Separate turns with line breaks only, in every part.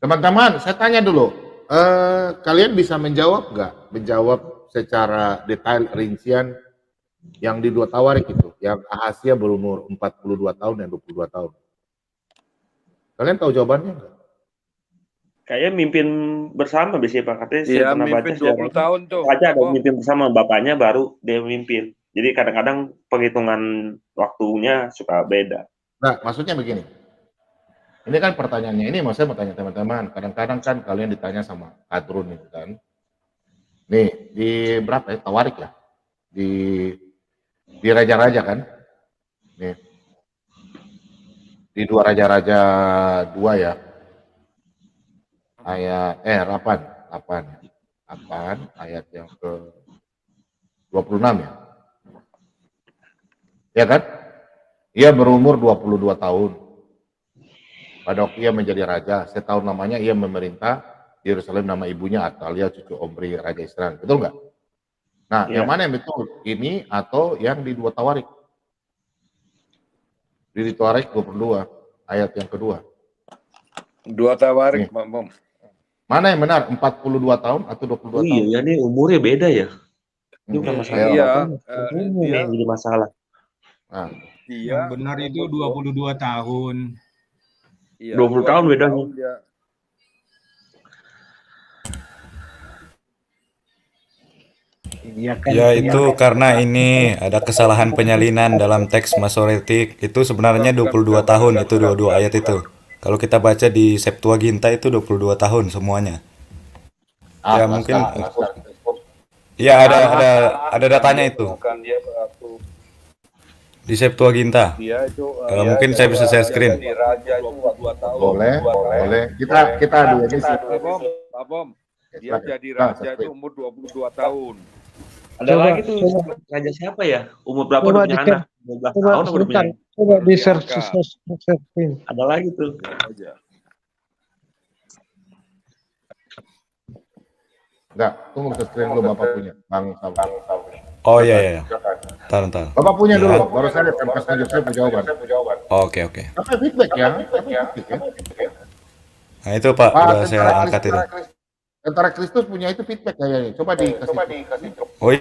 Teman-teman, saya tanya dulu, kalian bisa menjawab nggak? Menjawab secara detail rincian yang di dua tawarik itu, yang Ahasya berumur 42 tahun dan 22 tahun. Kalian tahu jawabannya nggak?
Kayaknya mimpin bersama biasanya Pak. Katanya saya
Iya,
pernah baca
mimpin 20 tahun tuh.
aja ada
Bom.
mimpin bersama bapaknya baru dia memimpin. Jadi kadang-kadang penghitungan waktunya suka beda.
Nah, maksudnya begini. Ini kan pertanyaannya ini, saya mau tanya teman-teman. Kadang-kadang kan kalian ditanya sama Kadrun itu kan. Nih, di berapa ya? Tawarik ya? Di Raja-Raja kan? Nih. Di dua Raja-Raja 2 ya. Ayat 8 ayat yang ke 26 ya. Ya kan? Ia berumur 22 tahun. Pada waktu ia menjadi raja, setahun lamanya ia memerintah di Yerusalem, nama ibunya Atalia, cucu Omri, Raja Israel. Betul nggak? Nah, yang mana yang betul? Ini atau yang di dua tawarik? Di tawarik 22, ayat yang kedua.
Dua tawarik, Bom.
Mana yang benar? 42 tahun atau 22 tahun?
Iya, ini umurnya beda ya. Ini bukan masalah.
Iya,
yang jadi masalah.
Nah,
yang benar itu 22 tahun.
Iya,
20 tahun bedanya.
Ya itu karena ini ada kesalahan penyalinan dalam teks Masoretik. Itu sebenarnya 22 tahun itu dua-dua ayat itu. Kalau kita baca di Septuaginta itu 22 tahun semuanya. Ya mungkin ya ada datanya itu. Di Septuaginta. Mungkin saya bisa share screen.
Boleh. Kita adu ini.
Pak Bom. Dia jadi raja itu umur 22 tahun.
Ada lagi tuh raja siapa ya? Umur berapa udah punya anak? 12 tahun udah punya anak.
Coba di search.
Ada lagi tuh.
Enggak, tunggu ke screen dulu Bapak punya. Bang Sabri.
Oh iya. Entar.
Bapak punya dulu, baru saya lihat pas saya punya jawaban.
Oke.
Apa feedback ya?
Nah itu Pak, udah saya angkat itu.
Tentara Kristus punya itu feedback kayaknya. Coba dikasih.
Oh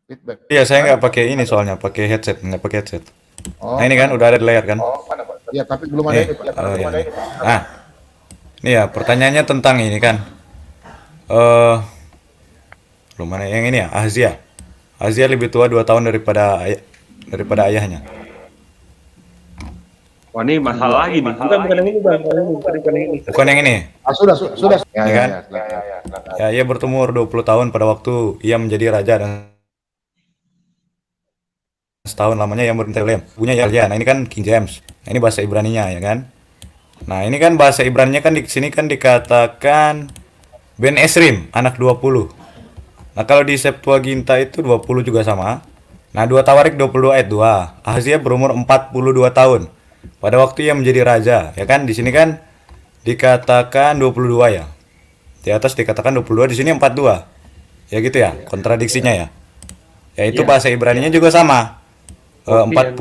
feedback.
iya, saya nggak pakai ini soalnya, pakai headset, nggak pakai headset. Nah ini kan udah ada di layar kan?
Iya, tapi belum ada ini.
Nah, ini ya pertanyaannya tentang ini kan. Belum ada yang ini ya, Ahazia. Ahazia lebih tua 2 tahun daripada ayahnya.
Wah, ini masalah lagi nih. Bukan yang ini, Bang.
Bukan yang ini.
Sudah.
Ya kan? Ya, ia berumur 20 tahun pada waktu ia menjadi raja dan setahun lamanya ia memerintah Yerusalem. Punya ya. Nah, ini kan King James. Nah, ini bahasa Ibraninya ya kan? Nah, ini kan bahasa Ibraninya kan di sini kan dikatakan Ben Esrim, anak 20. Nah, kalau di Septuaginta itu 20 juga sama. Nah, 2 Tawarik 22 ayat 2. Ahazia berumur 42 tahun. Pada waktu ia menjadi raja, ya kan? Di sini kan dikatakan 22 ya. Di atas dikatakan 22, di sini 42. Ya gitu ya, kontradiksinya ya. Ya itu bahasa Ibraninya juga sama. 40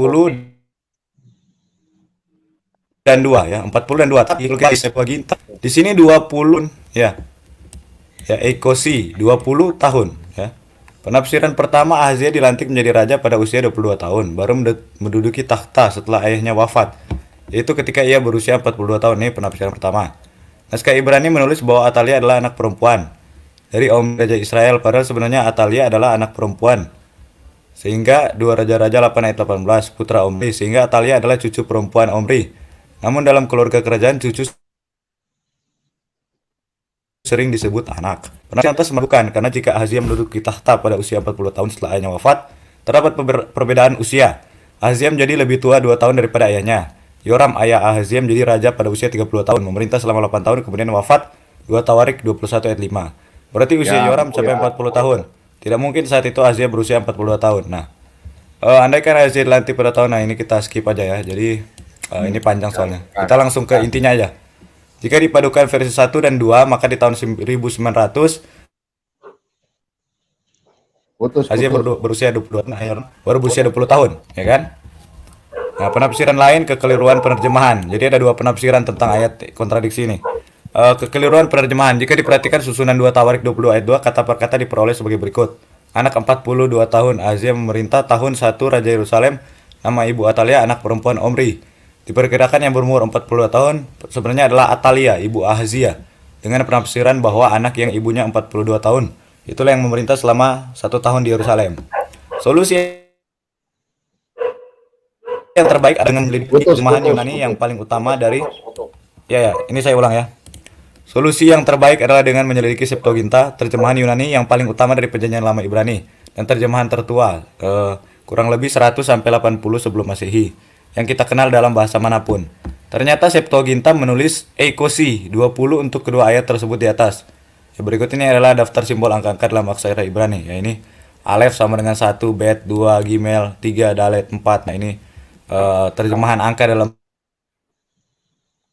dan 2 ya, 40 dan 2. Tapi kalau kita di Septuaginta, di sini 20 ya. Ya Ekosi 20 tahun ya. Penafsiran pertama, Ahazia dilantik menjadi raja pada usia 22 tahun, baru menduduki takhta setelah ayahnya wafat, yaitu ketika ia berusia 42 tahun. Ini penafsiran pertama. Naskah Ibrani menulis bahwa Atalia adalah anak perempuan dari Omri Raja Israel, padahal sebenarnya Atalia adalah anak perempuan. Sehingga 2 Raja-Raja 8 ayat 18, putra Omri, sehingga Atalia adalah cucu perempuan Omri. Namun dalam keluarga kerajaan cucu sering disebut anak. Penafsiran atas melakukan karena jika Ahazia menduduki tahta pada usia 40 tahun setelah ayahnya wafat, terdapat perbedaan usia. Ahazia menjadi lebih tua 2 tahun daripada ayahnya. Yoram, ayah Ahazia, menjadi raja pada usia 30 tahun, memerintah selama 8 tahun, kemudian wafat. 2 Tawarik 21 ayat 5. Berarti usia Yoram sampai 40 tahun. Tidak mungkin saat itu Ahazia berusia 42 tahun. Nah, andaikan Ahazia dilantik pada tahun, nah ini kita skip aja ya. Jadi ini panjang soalnya. Kita langsung ke intinya aja. Jika dipadukan versi 1 dan 2, maka di tahun 1900 Ahazia berusia 22 tahun, baru berusia 20 tahun, ya kan? Nah, penafsiran lain kekeliruan penerjemahan. Jadi ada dua penafsiran tentang ayat kontradiksi ini. Kekeliruan penerjemahan. Jika diperhatikan susunan 2 Tawarik 22 ayat 2, kata per kata diperoleh sebagai berikut. Anak 42 tahun, Ahazia memerintah. Tahun 1 Raja Yerusalem, nama ibu Atalia, anak perempuan Omri. Diperkirakan yang berumur 42 tahun sebenarnya adalah Atalia, ibu Ahazia. Dengan penafsiran bahwa anak yang ibunya 42 tahun. Itulah yang memerintah selama 1 tahun di Yerusalem. Solusi yang terbaik adalah dengan menyelidiki terjemahan Yunani yang paling utama dari... Ya, ini saya ulang ya. Solusi yang terbaik adalah dengan menyelidiki Septuaginta, terjemahan Yunani yang paling utama dari Perjanjian Lama Ibrani, dan terjemahan tertua, kurang lebih 100 sampai 80 sebelum Masehi, yang kita kenal dalam bahasa manapun. Ternyata Septuaginta menulis eikosi 20 untuk kedua ayat tersebut di atas. Berikut ini adalah daftar simbol angka-angka dalam aksara Ibrani. Ya, ini Alef sama dengan 1, Bet, 2, Gimel, 3, Dalet, 4. Nah, ini terjemahan angka dalam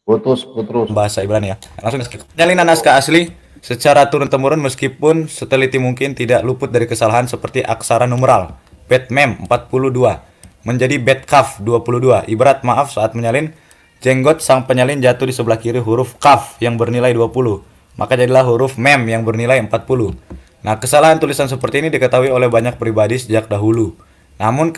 Putus.
bahasa Ibrani ya. Langsung penyalinan naskah asli secara turun-temurun meskipun seteliti mungkin tidak luput dari kesalahan seperti aksara numeral. Bet Mem 42 menjadi Bet Kaf 22. Ibarat maaf saat menyalin, jenggot sang penyalin jatuh di sebelah kiri huruf Kaf yang bernilai 20. Maka jadilah huruf Mem yang bernilai 40. Nah, kesalahan tulisan seperti ini diketahui oleh banyak pribadi sejak dahulu. Namun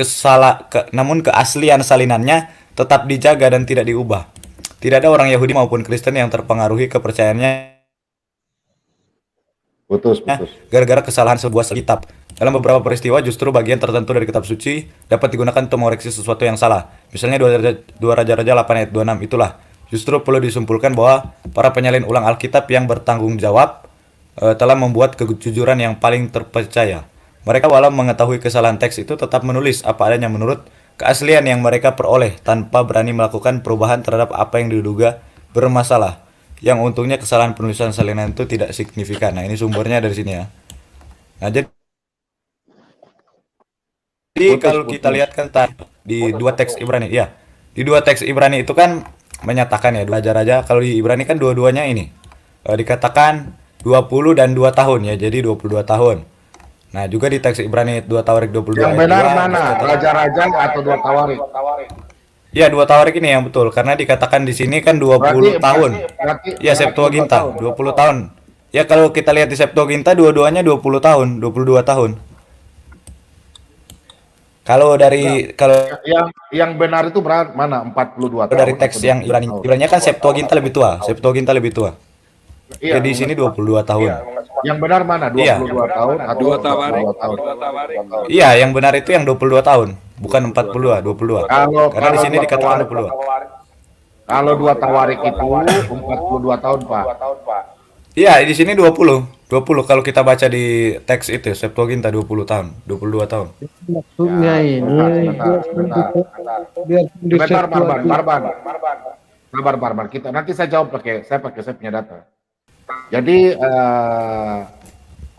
keaslian salinannya tetap dijaga dan tidak diubah. Tidak ada orang Yahudi maupun Kristen yang terpengaruhi kepercayaannya
Putus.
gara-gara kesalahan sebuah kitab. Dalam beberapa peristiwa justru bagian tertentu dari kitab suci dapat digunakan untuk mengoreksi sesuatu yang salah. Misalnya 2 Raja-Raja 8 ayat 26 itulah. Justru perlu disimpulkan bahwa para penyalin ulang Alkitab yang bertanggung jawab telah membuat kejujuran yang paling terpercaya. Mereka walau mengetahui kesalahan teks itu tetap menulis apa adanya menurut keaslian yang mereka peroleh tanpa berani melakukan perubahan terhadap apa yang diduga bermasalah. Yang untungnya kesalahan penulisan salinan itu tidak signifikan. Nah, ini sumbernya dari sini ya. Nah, jadi kalau kita lihat kan di dua teks Ibrani, ya. Di dua teks Ibrani itu kan menyatakan ya raja-raja, kalau di Ibrani kan dua-duanya ini dikatakan 20 dan 2 tahun ya. Jadi 22 tahun. Nah, juga di teks Ibrani 2 Tawarik 22
Yang benar mana? Raja-raja atau 2 Tawarik?
Ya, 2 Tawarik ini yang betul karena dikatakan di sini kan 20 tahun. Ya, Septuaginta 20 tahun. Ya, kalau kita lihat di Septuaginta dua-duanya 20 tahun, 22 tahun. Kalau dari
yang benar itu mana? 42 tahun.
Dari teks yang Ibrani kan Septuaginta lebih tua. Septuaginta lebih tua.
Iya,
jadi di sini 22 tahun.
Yang benar mana? 22 tahun atau
2 Tawarik.
22 tahun?
Iya, yang benar itu yang 22 tahun, bukan 42, 22. Karena di sini dikatakan 22.
Kalau 2 Tawarik itu 42 tahun, Pak.
Iya, di sini 20. 20 kalau kita baca di teks itu Septuaginta 20 tahun, 22 tahun.
Maksudnya ini
Sebentar, Barban. Kita nanti saya jawab saya punya data. Jadi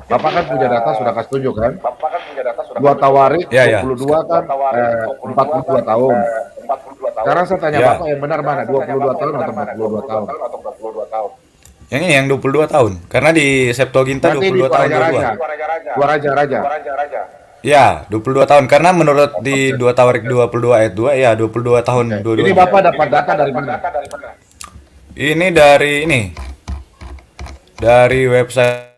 Bapak kan punya data sudah kasih tunjuk kan? 2 Tawarik 22 kan 42 tahun. Sekarang saya tanya Bapak yang benar mana? 22 tahun atau 42 tahun?
Yang ini yang 22 tahun. Karena di Septuaginta 22 tahun
2 Raja.
Ya, 22 tahun. Karena menurut di 2 Tawarik 22 ayat 2 ya 22 tahun 22.
Ini Bapak dapat data dari mana?
Ini dari website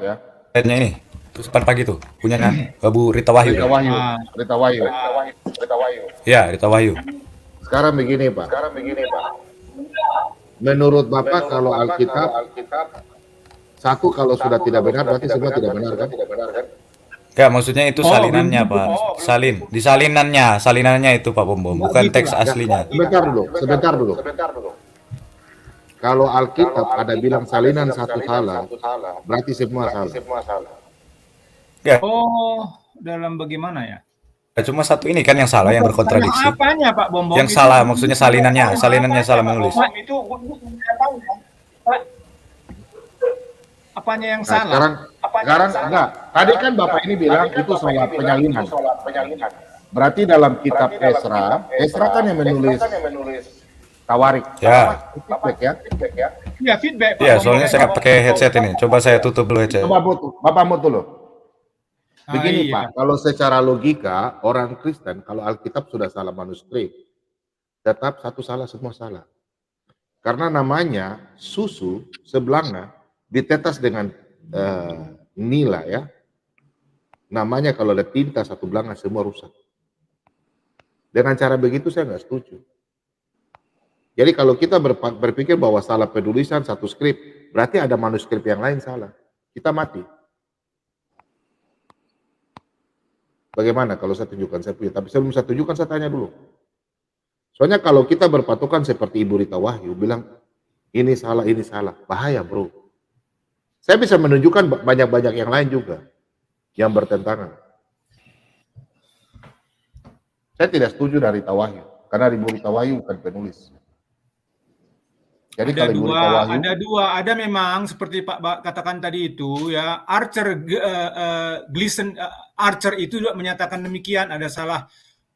ya.
Websitenya ini. Terus pagi tuh punyanya Bu Rita Wahyu.
Rita Wahyu.
Ya, Rita Wahyu.
Sekarang begini, Pak. Menurut Bapak kalau Alkitab satu kalau sudah tidak benar berarti semua tidak benar kan?
Ya, maksudnya itu salinannya, Pak. Di salinannya itu Pak Bom, bukan teks aslinya.
Sebentar dulu. Kalau Alkitab ada bilang salinan satu salah, berarti semua salah.
Ya.
Oh, dalam bagaimana ya?
Cuma satu ini kan yang salah, yang berkontradiksi.
Apanya Pak Bom?
Yang salah maksudnya salinannya salah menulis.
Pak, itu Pak. Apanya yang salah?
Sekarang enggak. Tadi kan Bapak ini bilang itu salah penyalinan. Berarti dalam kitab Esra kan yang menulis Tawarik.
Ya.
Feedback ya.
Ya, feedback Pak.
Ya, soalnya saya pakai headset ini. Coba saya tutup dulu headset.
Coba Bapak mute dulu. Begini
iya.
Pak, kalau secara logika orang Kristen kalau Alkitab sudah salah manuskrip, tetap satu salah semua salah. Karena namanya susu sebelanga ditetes dengan nila ya. Namanya kalau ada tinta satu belanga semua rusak. Dengan cara begitu saya nggak setuju. Jadi kalau kita berpikir bahwa salah penulisan satu skrip, berarti ada manuskrip yang lain salah. Kita mati. Bagaimana kalau saya tunjukkan saya punya? Tapi sebelum saya tunjukkan saya tanya dulu. Soalnya kalau kita berpatokan seperti Ibu Rita Wahyu bilang ini salah, bahaya bro. Saya bisa menunjukkan banyak-banyak yang lain juga yang bertentangan. Saya tidak setuju dari Rita Wahyu karena Ibu Rita Wahyu bukan penulis. Jadi
Ada
kalau Ibu Rita Wahyu,
ada memang seperti Pak katakan tadi itu ya, Gleason Archer itu juga menyatakan demikian, ada salah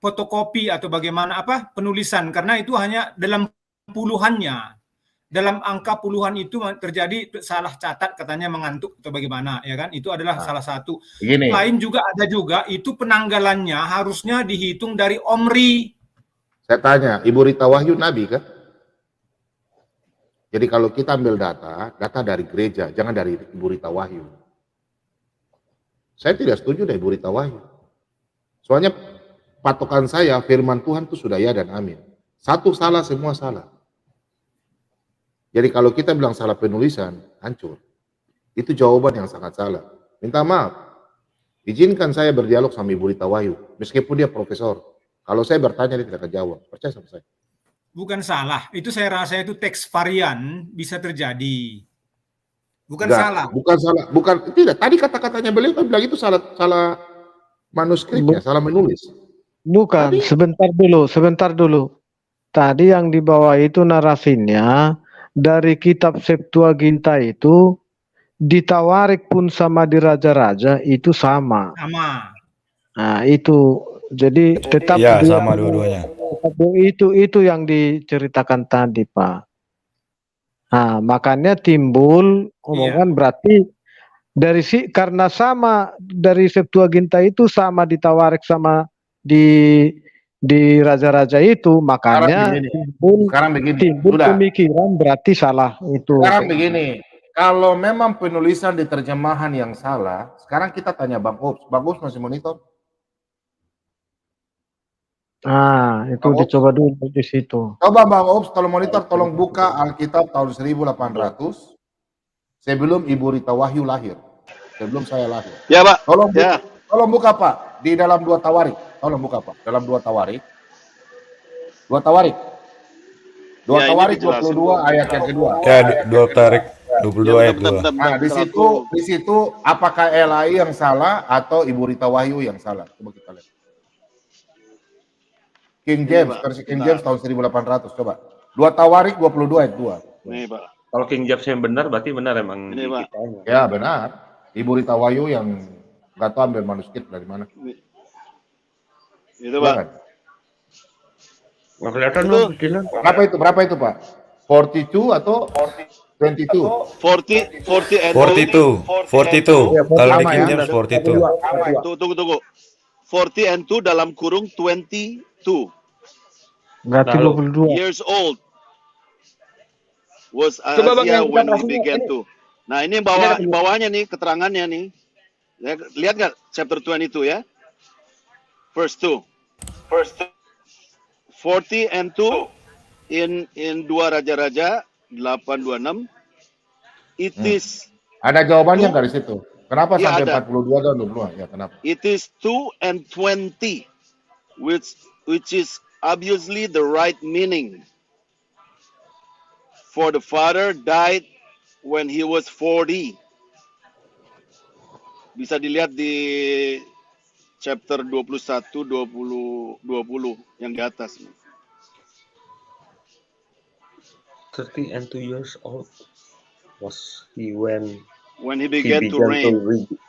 fotokopi atau bagaimana penulisan, karena itu hanya dalam puluhannya. Dalam angka puluhan itu terjadi salah catat katanya mengantuk atau bagaimana ya kan, itu adalah salah satu.
begini.
Lain juga ada juga itu penanggalannya harusnya dihitung dari Omri.
Saya tanya, Ibu Rita Wahyu nabi kan? Jadi kalau kita ambil data dari gereja, jangan dari Ibu Rita Wahyu. Saya tidak setuju dari Ibu Rita Wahyu. Soalnya patokan saya firman Tuhan itu sudah ya dan amin. Satu salah, semua salah. Jadi kalau kita bilang salah penulisan, hancur. Itu jawaban yang sangat salah. Minta maaf. Izinkan saya berdialog sama Ibu Rita Wahyu, meskipun dia profesor. Kalau saya bertanya, dia tidak akan jawab. Percaya sama saya.
Bukan salah, itu saya rasa itu teks varian bisa terjadi. Bukan
Enggak,
salah.
Tidak. Tadi kata-katanya beliau kan bilang itu salah manuskripnya, salah menulis.
Bukan,
Tadi,
sebentar dulu. Tadi yang dibawa itu narasinya dari kitab Septuaginta itu ditawarik pun sama di raja-raja itu sama.
Sama.
Nah, itu jadi tetap
Iya, sama dua-duanya.
itu yang diceritakan tadi, Pak. Nah, makanya timbul omongan berarti karena sama dari Septuaginta itu sama ditawarik sama di raja-raja itu, makanya timbul pemikiran berarti salah itu.
Sekarang begini, kalau memang penulisan di terjemahan yang salah, sekarang kita tanya Bang Ops. Bang Ops masih monitor?
Nah, itu
Bang Ops,
dicoba dulu di situ.
coba Bang Ops kalau monitor tolong buka Alkitab tahun 1800 sebelum Ibu Rita Wahyu lahir. Sebelum saya lahir.
Ya, Pak.
Tolong buka Pak di dalam 2 Tawarik. Tolong buka Pak dalam 2 Tawarik. 2 Tawarik. 2 Tawarik 22 ayat yang kedua.
Ya, 2 Tawarik 22 ayat 2.
Nah, di situ apakah LAI yang salah atau Ibu Rita Wahyu yang salah? Coba kita lihat. King James, versi King James tahun 1800, coba. 2 Tawarik 22 ayat 2.
Nih, Pak.
Kalau King James yang benar berarti benar emang
Ini, Pak.
kitanya.
Ya, benar. Ibu Rita Wahyu yang nggak tahu ambil manuskrip dari mana.
Itu, Pak.
Nggak kelihatan dong kecilnya.
Berapa itu, Pak? 42 atau 22?
42.
Ya,
Kalau di
sama
King
ya.
James 42.
Tunggu. 40 and 2 dalam kurung 22
Berarti 22.
years old was
Coba Bang,
Isaiah
yang
when he
interpretasinya
began
ini.
to. Nah, ini bawahnya nih keterangannya nih. Ya, lihat nggak chapter 22 ya? Verse 2. 40 and 2 in 2 Raja-Raja 8:26. It is
Ada jawabannya nggak di situ? Kenapa
Ya,
sampai
ada.
42 dan 22? Ya, kenapa?
It is 2 and 20, which is obviously the right meaning. For the father died when he was 40. Bisa dilihat di chapter 21, 20 yang di atas.
30 and 2 years old was he when
When he
he
began to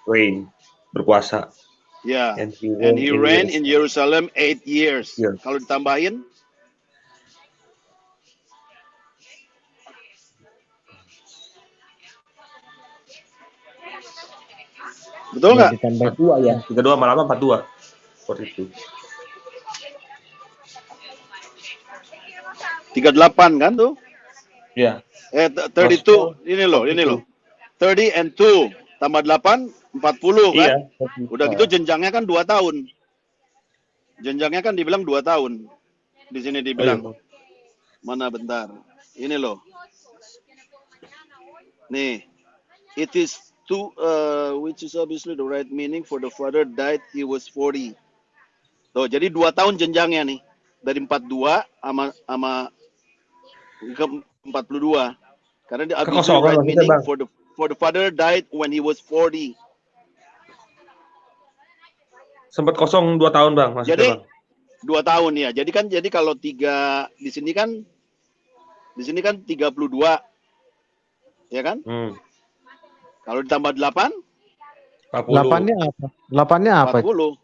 reign.
Berkuasa.
Ya.
And
he reigned in Jerusalem 8 years.
Yeah.
Kalau ditambahin, Betul nggak?
Ditambah
42 ya. 32 sama 8 42. Seperti itu.
38 kan tuh?
Ya.
32 ini loh. 30 and 2 tambah 8 40 kan?
Iya.
Udah gitu jenjangnya kan 2 tahun. Jenjangnya kan dibilang 2 tahun. Di sini dibilang. Mana bentar. Ini loh. Nih. It is two, which is obviously the right meaning for the father died he was 40. Tuh, jadi 2 tahun jenjangnya nih. Dari 42 sama ke 42. Karena the obviously
Kekosongan
right
maksudnya,
meaning
Bang.
for the father died when he was 40.
Sempat kosong 2 tahun, Bang, maksudnya,
Jadi
Bang.
2 tahun ya. Jadi kalau 3 di sini kan 32. Ya kan? Kalau ditambah 8
40.
8-nya apa? 8-nya apa?
40.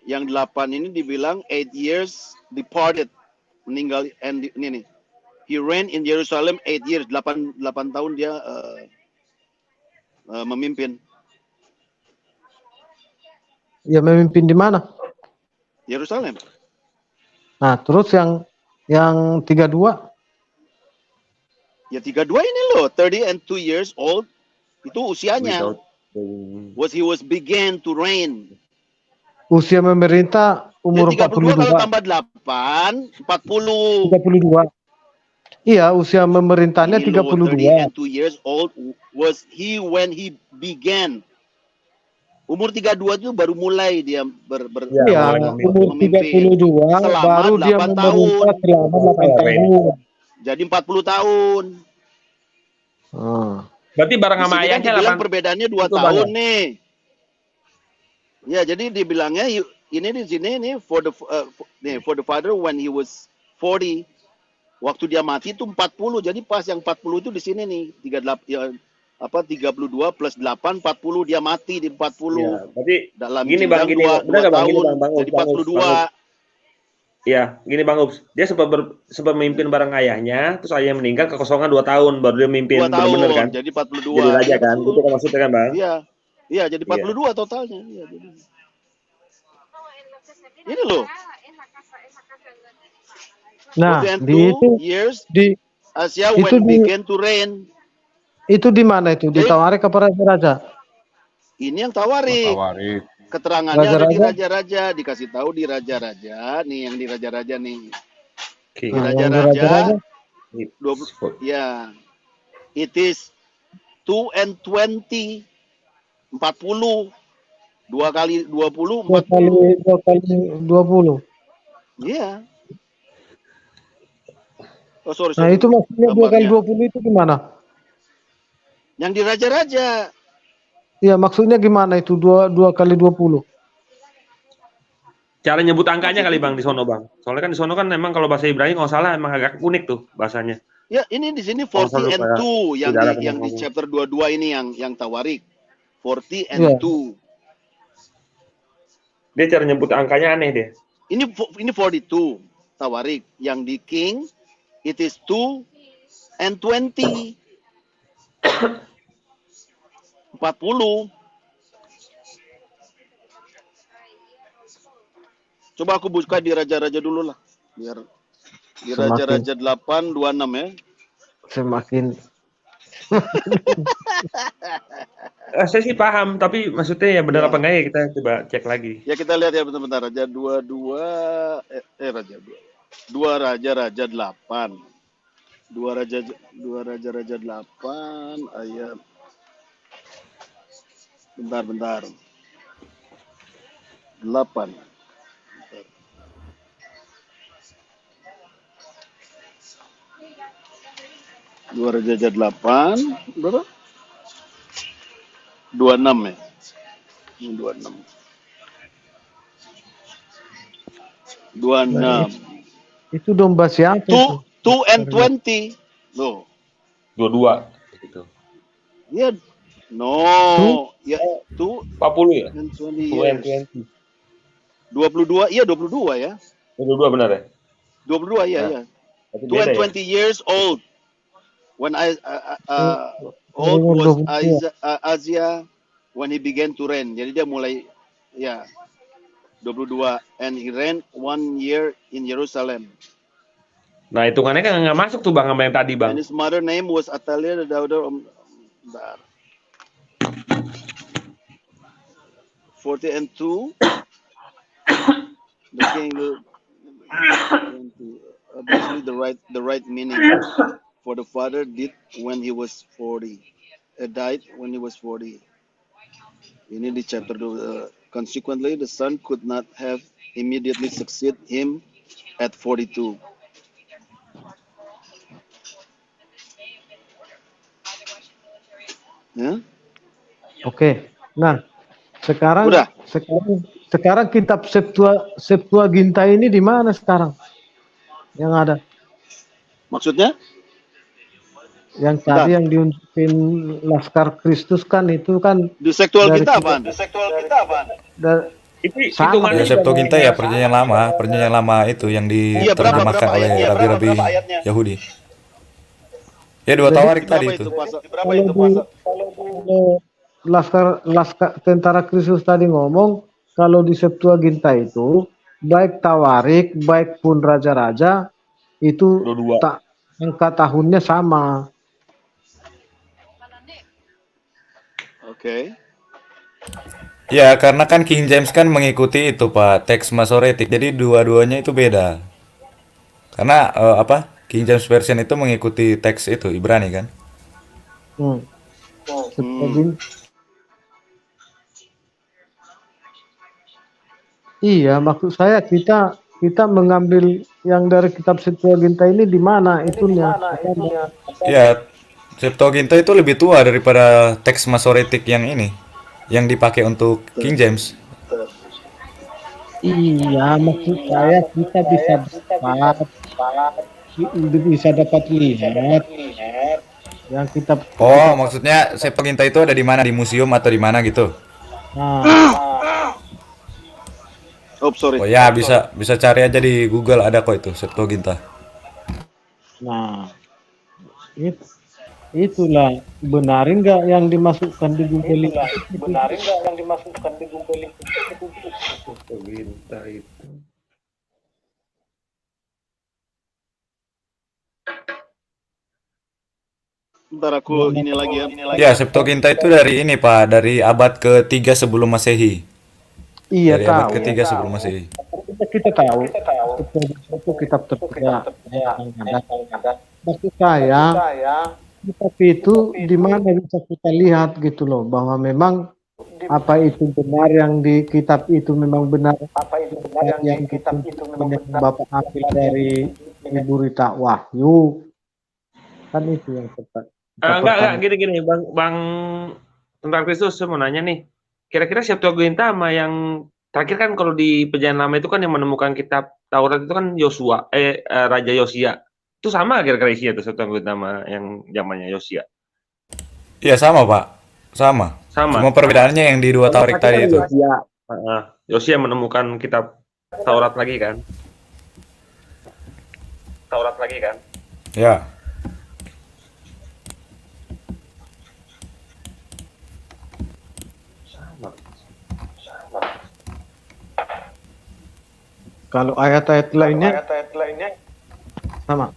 Yang 8 ini dibilang 8 years departed, meninggal, and ini nih. He reigned in Jerusalem 8 years, 8 tahun dia memimpin.
Ya memimpin di mana?
Yerusalem.
Nah, terus yang 32
Ya 32 ini loh, 30 and 2 years old, itu usianya. He was began to reign.
usia memerintah umur
Ya 32 kalau
42.
tambah 8, 40.
32. Iya, usia memerintahnya
Ini loh,
32.
30 and 2 years old was he when he began. Umur 32 itu baru mulai dia
Iya, umur 32
selama
baru dia
8
memerintah
tahun.
selama 8 tahun.
Jadi 40 tahun.
Berarti bareng sama
Di sini kan
ayahnya
dibilang
8.
perbedaannya 2
Itu
tahun
banyak.
nih. Ya, jadi dibilangnya ini di sini nih for the father when he was 40. Waktu dia mati itu 40. Jadi pas yang 40 itu di sini nih 32 plus 8 40 dia mati di 40.
Ya, berarti
Dalam
gini, Bang, gini,
2
benar nggak, Bang? Gini,
tahun
Bang,
jadi 42.
Iya, gini, Bang Ups. Dia sempat memimpin bareng ayahnya, terus ayahnya meninggal, kekosongan 2 tahun, baru dia memimpin
2 tahun
benar kan?
jadi 42.
Jadi raja
Ya,
kan?
betul.
Itu kan maksudnya kan, Bang?
Iya. Iya, jadi 42 totalnya. Iya, jadi. Ini loh.
Nah,
42
di itu
years
di
Asia
itu
when
di-
began to reign.
itu di mana itu? Ditawarik ke raja-raja.
Ini yang tawarik.
Tawarik.
Keterangannya ada di
Raja-raja?
raja-raja, dikasih tahu di raja-raja. Nih yang di raja-raja nih.
Oke.
Di
Nah, yang di
raja-raja
raja-raja
20 ya. It is 2 and 20. 40. 2 kali 20 40.
2 kali 20.
Iya. Oh, sorry.
Nah, itu maksudnya 2 kali
Gambarnya.
20 itu gimana?
Yang di raja-raja.
Iya, maksudnya gimana itu 2 kali 20?
Cara nyebut angkanya kali, Bang, di sono, Bang. Soalnya kan di sono kan memang kalau bahasa Ibrani nggak salah emang agak unik tuh bahasanya.
Ya, ini di sini
Oh,
40 and
kayak
2
tidak ada
yang di
ngomong.
chapter 22 ini yang tawarik. 40 and
Iya.
2.
Dia cara nyebut angkanya aneh deh.
Ini 42 tawarik. Yang di King it is 2 and 20. 40. Coba aku buka di raja-raja dulu lah. Biar di
Semakin-
raja-raja 8 26 ya.
Semakin
Saya sih paham, tapi maksudnya ya benar
Ya.
apa enggak ya kita coba cek lagi.
Ya kita lihat ya bentar-bentar. Raja 22 raja 2. 2 raja-raja 8. 2 raja-raja 8 ayat. Bentar. 8. Dua raja 8 berapa? 26 ya. 26. 26.
itu domba siapa itu?
2 and 20. Loh.
22 gitu.
Ya. No. Ya, 2
40 ya?
and 20
2 and
years.
20.
22. Iya 22 ya.
22 benar ya?
22
Ya.
ya.
Tapi
2 and
beda ya?
20 years old. When old was Asia when he began to reign. Jadi dia mulai ya 22, and he reigned 1 year in Jerusalem.
Nah, hitungannya kan nggak masuk tuh Bang sama yang tadi Bang.
And his mother name was Athaliah, the daughter of 40 and 2. The king, obviously the right meaning. For the father did when he was 40, died when he was 40. Ini di chapter 2. Consequently, the son could not have immediately succeed him at 42. Ya?
Oke. Nah, sekarang
Udah.
sekarang kitab Septuaginta ini di mana sekarang? Yang ada?
Maksudnya?
Yang tadi yang diunjukin Laskar Kristus kan itu kan
Di Septuaginta
dari-
apaan?
Itu
Sama.
hitungannya
Ya Septuaginta ya perjanjian lama itu yang
Iya, berapa
diterjemahkan oleh
ayatnya?
rabi-rabi
Berapa ayatnya?
Yahudi. Ya dua
Jadi
tawarik tadi
Berapa
itu.
itu pasal?
Kalau Laskar Tentara Kristus tadi ngomong kalau di Septuaginta itu baik tawarik baik pun raja-raja itu
Dua-dua.
angka tahunnya sama.
Oke.
Ya karena kan King James kan mengikuti itu Pak teks Masoretik. Jadi dua-duanya itu beda. Karena King James Version itu mengikuti teks itu Ibrani kan.
Septuaginta. Iya, maksud saya kita mengambil yang dari kitab Septuaginta ini di mana itunya?
Ya Septuaginta itu lebih tua daripada teks Masoretik yang ini yang dipakai untuk King James.
Iya, maksud saya kita bisa dapat lihat yang kitab.
Oh, maksudnya Septuaginta itu ada di mana? Di museum atau di mana gitu?
Nah,
Oh, sorry.
Oh ya, bisa cari aja di Google ada kok itu Septuaginta.
nah, itulah benarin nggak yang dimasukkan di Google itu?
Septuaginta itu.
Ntar aku ini lagi ya.
Ya, Septuaginta itu dari ini Pak, dari abad ke-3 sebelum Masehi.
Iya
Dari abad
tahu.
ke-3 sebelum Masehi.
Kita tahu. Itu kitab tertua yang ada. Maksud saya, tapi itu di mana bisa kita lihat gitu loh bahwa memang apa itu benar yang di kitab itu memang benar yang kitab itu memang Bapak ambil dari Ibu Rita Wahyu kan itu yang tepat.
Enggak, gini Bang Tentara Kristus, saya mau nanya nih. Kira-kira Septuaginta sama yang terakhir kan kalau di Perjanjian Lama itu kan yang menemukan kitab Taurat itu kan Raja Yosia. Itu sama kira-kira isinya tuh Septuaginta sama yang zamannya Yosia.
Iya sama Pak, sama.
Sama.
Cuma perbedaannya yang di dua tawarik tadi itu.
Yosia menemukan kitab Taurat lagi kan?
Ya.
Kalau ayat-ayat lainnya sama.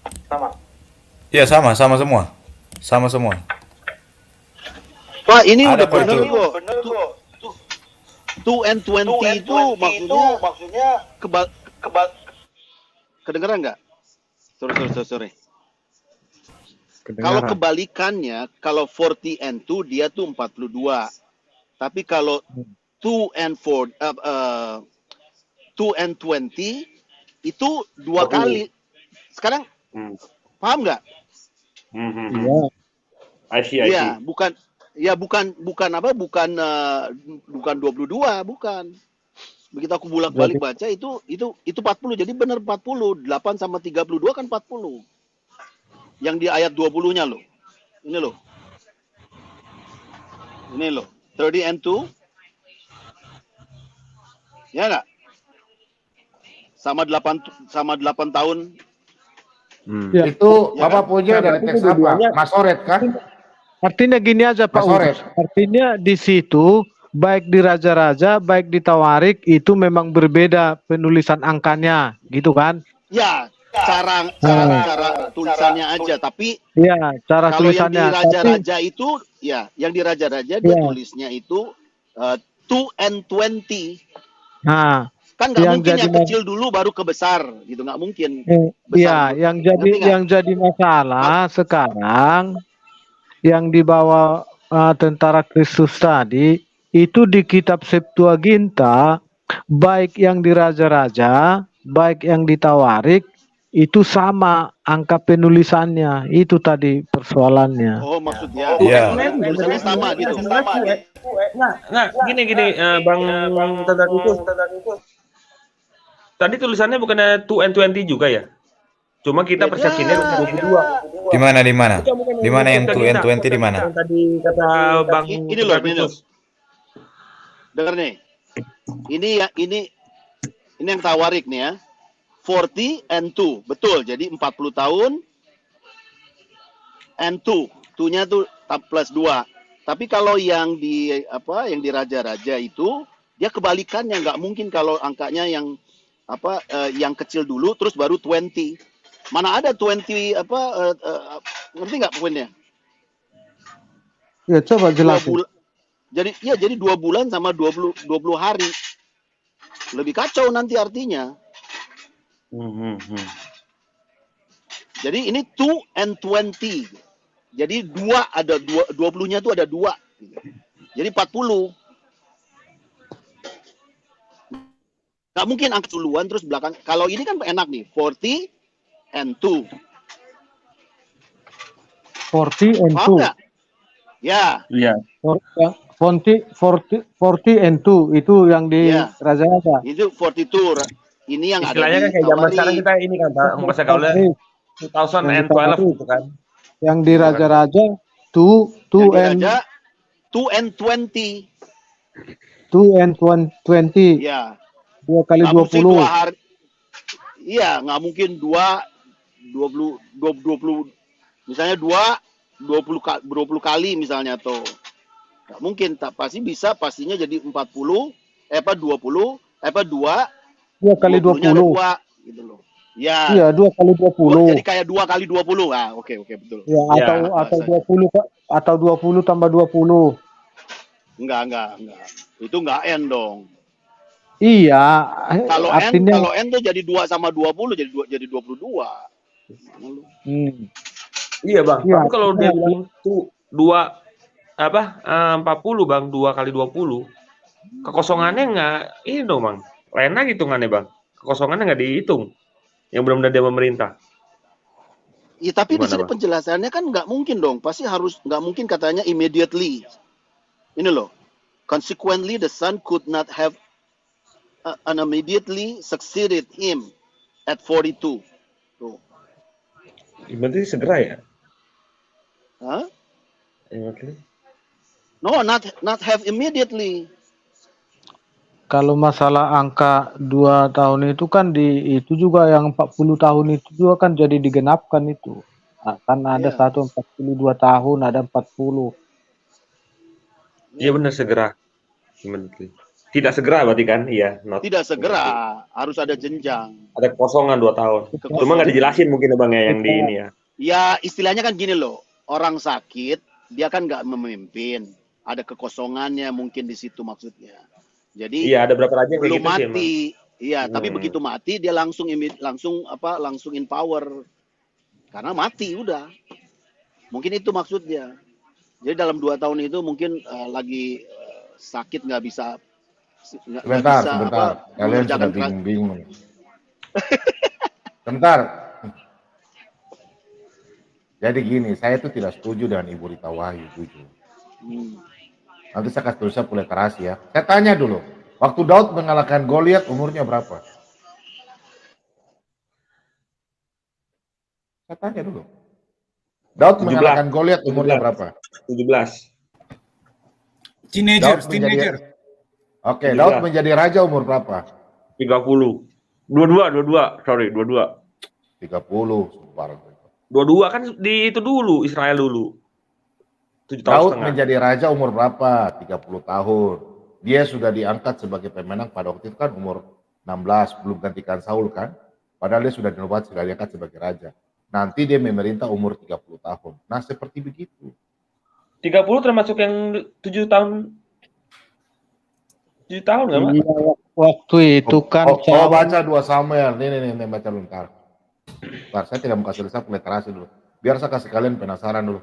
Iya sama semua. Sama semua.
Pak, ini
Ada
udah
kok
bener
itu.
kok. 2 and 20 itu maksudnya kedengeran nggak? Sorry. Kalau kebalikannya, kalau 40 and 2 dia tuh 42. Tapi kalau 2 and 20 itu dua kali. Sekarang paham nggak?
Iya.
I see.
Iya, bukan 22, bukan. Begitu aku bolak-balik baca itu 40. Jadi benar 40. 8 sama 32 kan 40. Yang di ayat 20-nya loh. Ini loh. 30 and 2. Ya enggak? Sama 8 tahun.
Ya.
Itu
Ya
Bapak
kan?
punya dari teks apa? Masoret kan?
Artinya gini aja Pak
Mas Oret.
Udus. Artinya di situ baik di Raja-Raja, baik di Tawarik itu memang berbeda penulisan angkanya, gitu kan?
Ya, cara tulisannya aja. Tapi
Iya, cara
kalau yang di
tulisannya. Tapi
raja-raja itu, ya, yang di raja-raja dia
Iya.
tulisnya itu 2 and 20.
nah,
Kan nggak
yang
mungkin
jadi
yang kecil dulu baru ke besar, gitu, nggak mungkin.
iya,
Besar.
yang
Ngerti nggak?
jadi masalah sekarang yang dibawa tentara Kristus tadi itu di kitab Septuaginta, baik yang di Raja-Raja, baik yang di Tawarik itu sama angka penulisannya. Itu tadi persoalannya.
Oh, maksudnya.
Iya.
Tulisannya sama gitu.
Nah, gini Bang Tentara Khusus. Tadi tulisannya bukannya 2 and 20 juga ya? Cuma kita
Beda.
persepsinya 22.
Di mana?
Bukan
Di mana yang 2 and
kita.
20 di mana?
Yang tadi kata Bang
Ini loh,
Tentara Khusus.
Dengar nih. Ini yang Tawarik nih ya. 40 and 2. Betul. Jadi 40 tahun and 2. 2-nya tuh plus 2. Tapi kalau yang di raja-raja itu dia kebalikannya, nggak mungkin kalau angkanya yang kecil dulu terus baru 20. Mana ada 20 ngerti nggak poinnya?
Ya, coba jelasin.
Jadi 2 bulan sama 20 hari. Lebih kacau nanti artinya. Jadi ini 2 and 20. Jadi 20-nya itu ada 2. Jadi 40. Nggak mungkin angka duluan terus belakang. Kalau ini kan enak nih, 40 and 2.
40 and
Paham
2.
nggak? Ya.
Iya.
40 and 2 itu yang di
Iya.
Raja-Raja.
Itu 42. Ini yang
Istilahnya
ada
kan
di
kayak zaman
Tawarik.
sekarang kita ini kan Pak, bahasa gaulnya 2012 gitu kan.
Yang di Raja-Raja 2
Yang di raja 2 and 20.
2 and 20.
Ya.
2 kali
Nggak mungkin
20.
2 hari. Iya, nggak mungkin 20 misalnya 20 kali misalnya tuh. Nggak mungkin, pasti bisa, pastinya jadi 40, 2
kali
20-nya ada
20.
2 gitu loh. Ya.
Iya, 2 kali 20.
Jadi kayak 2 kali 20. Ah, oke betul.
Ya, atau 20 atau 20 tambah 20.
Enggak. Itu enggak N dong.
Iya,
Kalau
artinya
N tuh jadi 2 sama 20 jadi 22.
Iya Bang.
Iya.
Tapi kalau dia bilang tuh 40 Bang, 2 kali 20. Kekosongannya nggak ini dong Bang. Lena hitungannya Bang. Kekosongannya nggak dihitung. Yang benar-benar dia memerintah.
Ya, tapi di
Gimana,
sini
Bang?
penjelasannya kan nggak mungkin dong. Pasti harus nggak mungkin katanya immediately. Ini loh. Consequently, the son could not have immediately succeeded him at 42. Tuh.
Berarti segera ya?
Hah?
Oke.
No, not have immediately.
kalau masalah angka 2 tahun itu kan itu juga yang 40 tahun itu juga kan jadi digenapkan itu. Nah, kan ada
Iya.
satu 42 tahun, ada 40.
Iya benar segera. Immediately. Tidak segera berarti kan? Iya.
Tidak segera, harus ada jenjang.
Ada kekosongan 2 tahun. Cuma nggak dijelasin mungkin ya Bang ya yang di ini ya.
Ya istilahnya kan gini loh, orang sakit dia kan nggak memimpin, ada kekosongannya mungkin di situ maksudnya. Jadi
Iya ada berapa raja yang kayak
belum
gitu sih emang.
mati, iya. Tapi begitu mati dia langsung in power karena mati udah. Mungkin itu maksudnya. Jadi dalam 2 tahun itu mungkin lagi sakit nggak bisa.
Sebentar. Kalian sudah bingung-bingung. Sebentar. Jadi gini, saya itu tidak setuju dengan Ibu Rita Wahyu, jujur. Nanti saya kasih tulisnya boleh keras ya. Saya tanya dulu, waktu Daud mengalahkan Goliat umurnya berapa? Saya tanya dulu. Daud
17.
mengalahkan Goliat umurnya
17.
berapa?
17.
Teenager.
Oke,
17.
Daud menjadi raja umur berapa?
30. 22. Sorry, 22.
30. Sumpah.
22 kan di itu dulu, Israel dulu. 7 tahun
Daud
setengah.
menjadi raja umur berapa? 30 tahun. Dia sudah diangkat sebagai pemenang pada waktu itu kan umur 16, belum gantikan Saul kan. Padahal dia sudah diangkat sebagai raja. Nanti dia memerintah umur 30 tahun. Nah, seperti begitu.
30 termasuk yang 7 tahun. 7 tahun nggak, Pak?
Iya, waktu itu kan
Oh, baca 2 Samuel. Nih, baca dulu ntar. Saya tidak mau kasih resep literasi dulu. Biar saya kasih kalian penasaran dulu.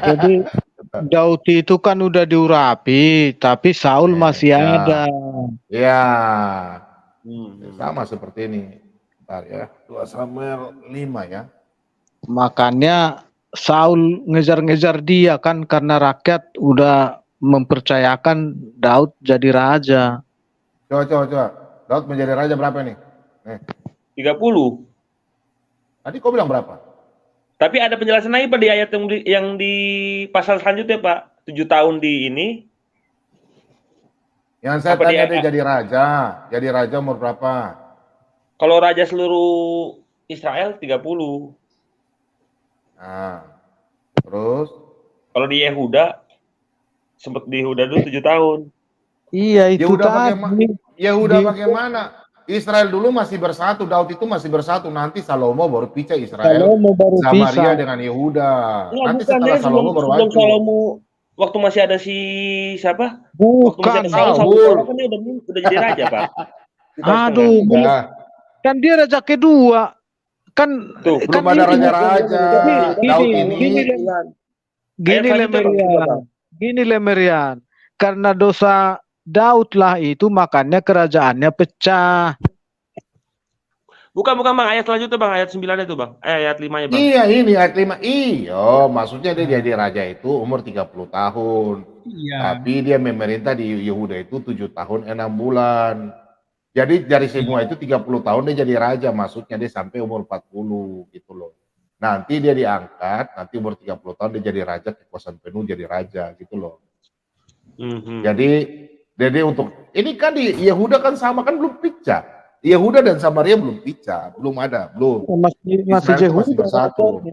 Jadi Daud itu kan udah diurapi, tapi Saul masih ada.
Iya. Sama seperti ini. Bentar ya. 2 Samuel 5 ya.
Makanya Saul ngejar-ngejar dia kan karena rakyat udah mempercayakan Daud jadi raja.
Coba. Daud menjadi raja berapa nih?
30.
Tadi kau bilang berapa?
Tapi ada penjelasan lagi Pak di ayat yang di pasal selanjutnya Pak. 7 tahun di ini.
Yang saya tanya dia jadi raja. Jadi raja umur berapa?
Kalau raja seluruh Israel 30.
Nah, terus?
Kalau di Yehuda, sempat di Yehuda dulu 7 tahun.
Iya itu tadi.
Yehuda bagaimana? Israel dulu masih bersatu, Daud itu masih bersatu. Nanti Salomo baru pisah Israel, Samaria dengan Yehuda. Nanti setelah Salomo baru
sebelum Salomo, waktu masih ada si siapa?
Bukan.
Waktu masih ada Saul kan dia udah jadi raja Pak.
Aduh, kan dia raja kedua. Kan
tuh,
kan
belum ada raja-raja. Daud ini.
Gini Lemerian. Karena dosa Daud lah itu makanya kerajaannya pecah.
Bukan Bang, ayat selanjutnya Bang, ayat 9 itu Bang. Ayat 5-nya Bang.
Iya, ini ayat 5. Iya, maksudnya dia jadi raja itu umur 30 tahun.
Iya.
Tapi dia memerintah di Yehuda itu 7 tahun 6 bulan. Jadi dari semua itu 30 tahun dia jadi raja, maksudnya dia sampai umur 40 gitu loh. Nanti dia diangkat, nanti umur 30 tahun dia jadi raja, kekuasaan penuh jadi raja gitu loh. Jadi untuk ini kan di Yehuda kan sama kan belum pecah. Yehuda dan Samaria belum pecah, belum ada, belum.
Masih
bersatu.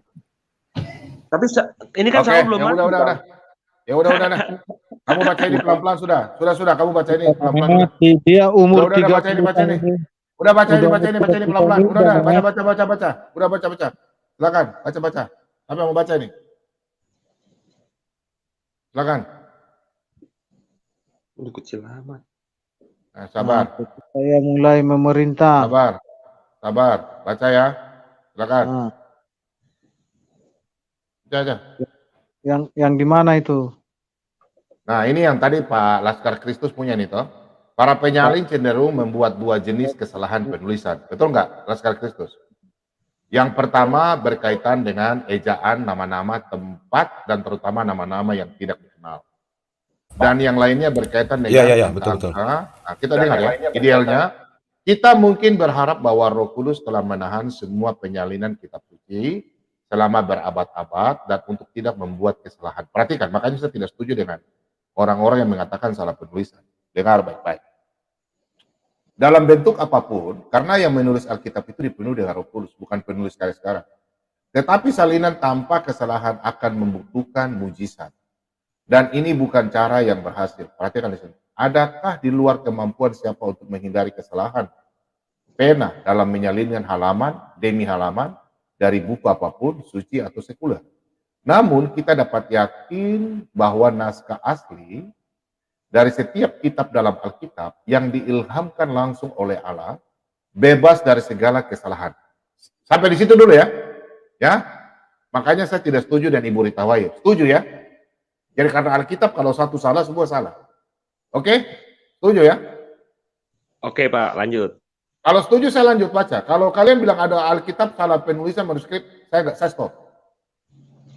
Tapi ini kan Saul belum
ada. Ya udah. Kamu baca ini pelan-pelan sudah. Kamu baca ini pelan-pelan.
Dia umur 30
baca ini. Udah baca ini pelan-pelan. Udah baca. Udah baca. Silakan, baca. Apa yang mau baca ini? Silakan.
Udah kecil amat.
Nah, sabar.
Saya mulai memerintah.
Sabar. Baca ya. Silakan. Baca aja.
Yang di mana itu?
Nah, ini yang tadi Pak Laskar Kristus punya nih toh. Para penyalin cenderung membuat 2 jenis kesalahan penulisan. Betul nggak, Laskar Kristus? Yang pertama berkaitan dengan ejaan nama-nama tempat dan terutama nama-nama yang tidak dikenal. Dan yang lainnya berkaitan dengan
betul.
Nah, kita dengar ya. Idealnya kita mungkin berharap bahwa Roh Kudus telah menahan semua penyalinan kitab suci selama berabad-abad dan untuk tidak membuat kesalahan. Perhatikan, makanya saya tidak setuju dengan orang-orang yang mengatakan salah penulisan. Dengar baik-baik. Dalam bentuk apapun, karena yang menulis Alkitab itu dipenuhi dengan Roh Kudus, bukan penulis sekarang. Tetapi salinan tanpa kesalahan akan membutuhkan mujizat. Dan ini bukan cara yang berhasil. Perhatikan di sini. Adakah di luar kemampuan siapa untuk menghindari kesalahan? Pena dalam menyalinkan halaman demi halaman dari buku apapun, suci atau sekuler. Namun kita dapat yakin bahwa naskah asli dari setiap kitab dalam Alkitab yang diilhamkan langsung oleh Allah bebas dari segala kesalahan. Sampai di situ dulu ya. Ya. Makanya saya tidak setuju dengan Ibu Rita Wahid. Setuju ya? Jadi karena Alkitab kalau satu salah semua salah. Oke? Setuju ya?
Oke, Pak, lanjut.
Kalau setuju saya lanjut baca. Kalau kalian bilang ada Alkitab salah penulisan manuskrip, saya stop.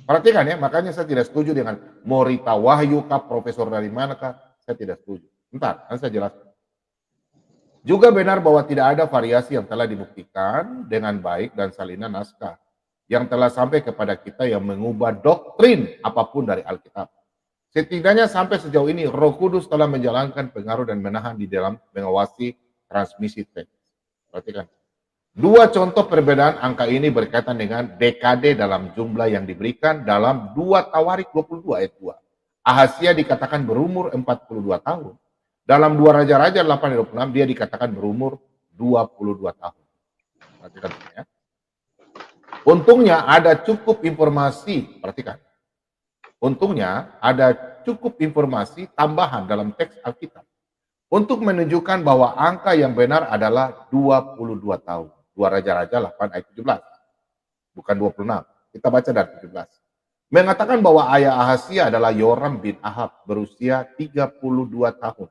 Perhatikan ya, makanya saya tidak setuju dengan Morita Wahyu kah, profesor dari manakah, saya tidak setuju. Bentar, nanti saya jelaskan. Juga benar bahwa tidak ada variasi yang telah dibuktikan dengan baik dan salinan naskah yang telah sampai kepada kita yang mengubah doktrin apapun dari Alkitab. Setidaknya sampai sejauh ini Roh Kudus telah menjalankan pengaruh dan menahan di dalam mengawasi transmisi teks. Perhatikan. Dua contoh perbedaan angka ini berkaitan dengan dekade dalam jumlah yang diberikan dalam 2 Tawarik 22 ayat 2. Ahazia dikatakan berumur 42 tahun. Dalam 2 Raja-Raja 8:26 dia dikatakan berumur 22 tahun. Perhatikan ya. Untungnya ada cukup informasi, perhatikan. Untungnya ada cukup informasi tambahan dalam teks Alkitab untuk menunjukkan bahwa angka yang benar adalah 22 tahun. 2 Raja-Raja 8 ayat 17. Bukan 26. Kita baca dari 17. Mengatakan bahwa ayah Ahazia adalah Yoram bin Ahab berusia 32 tahun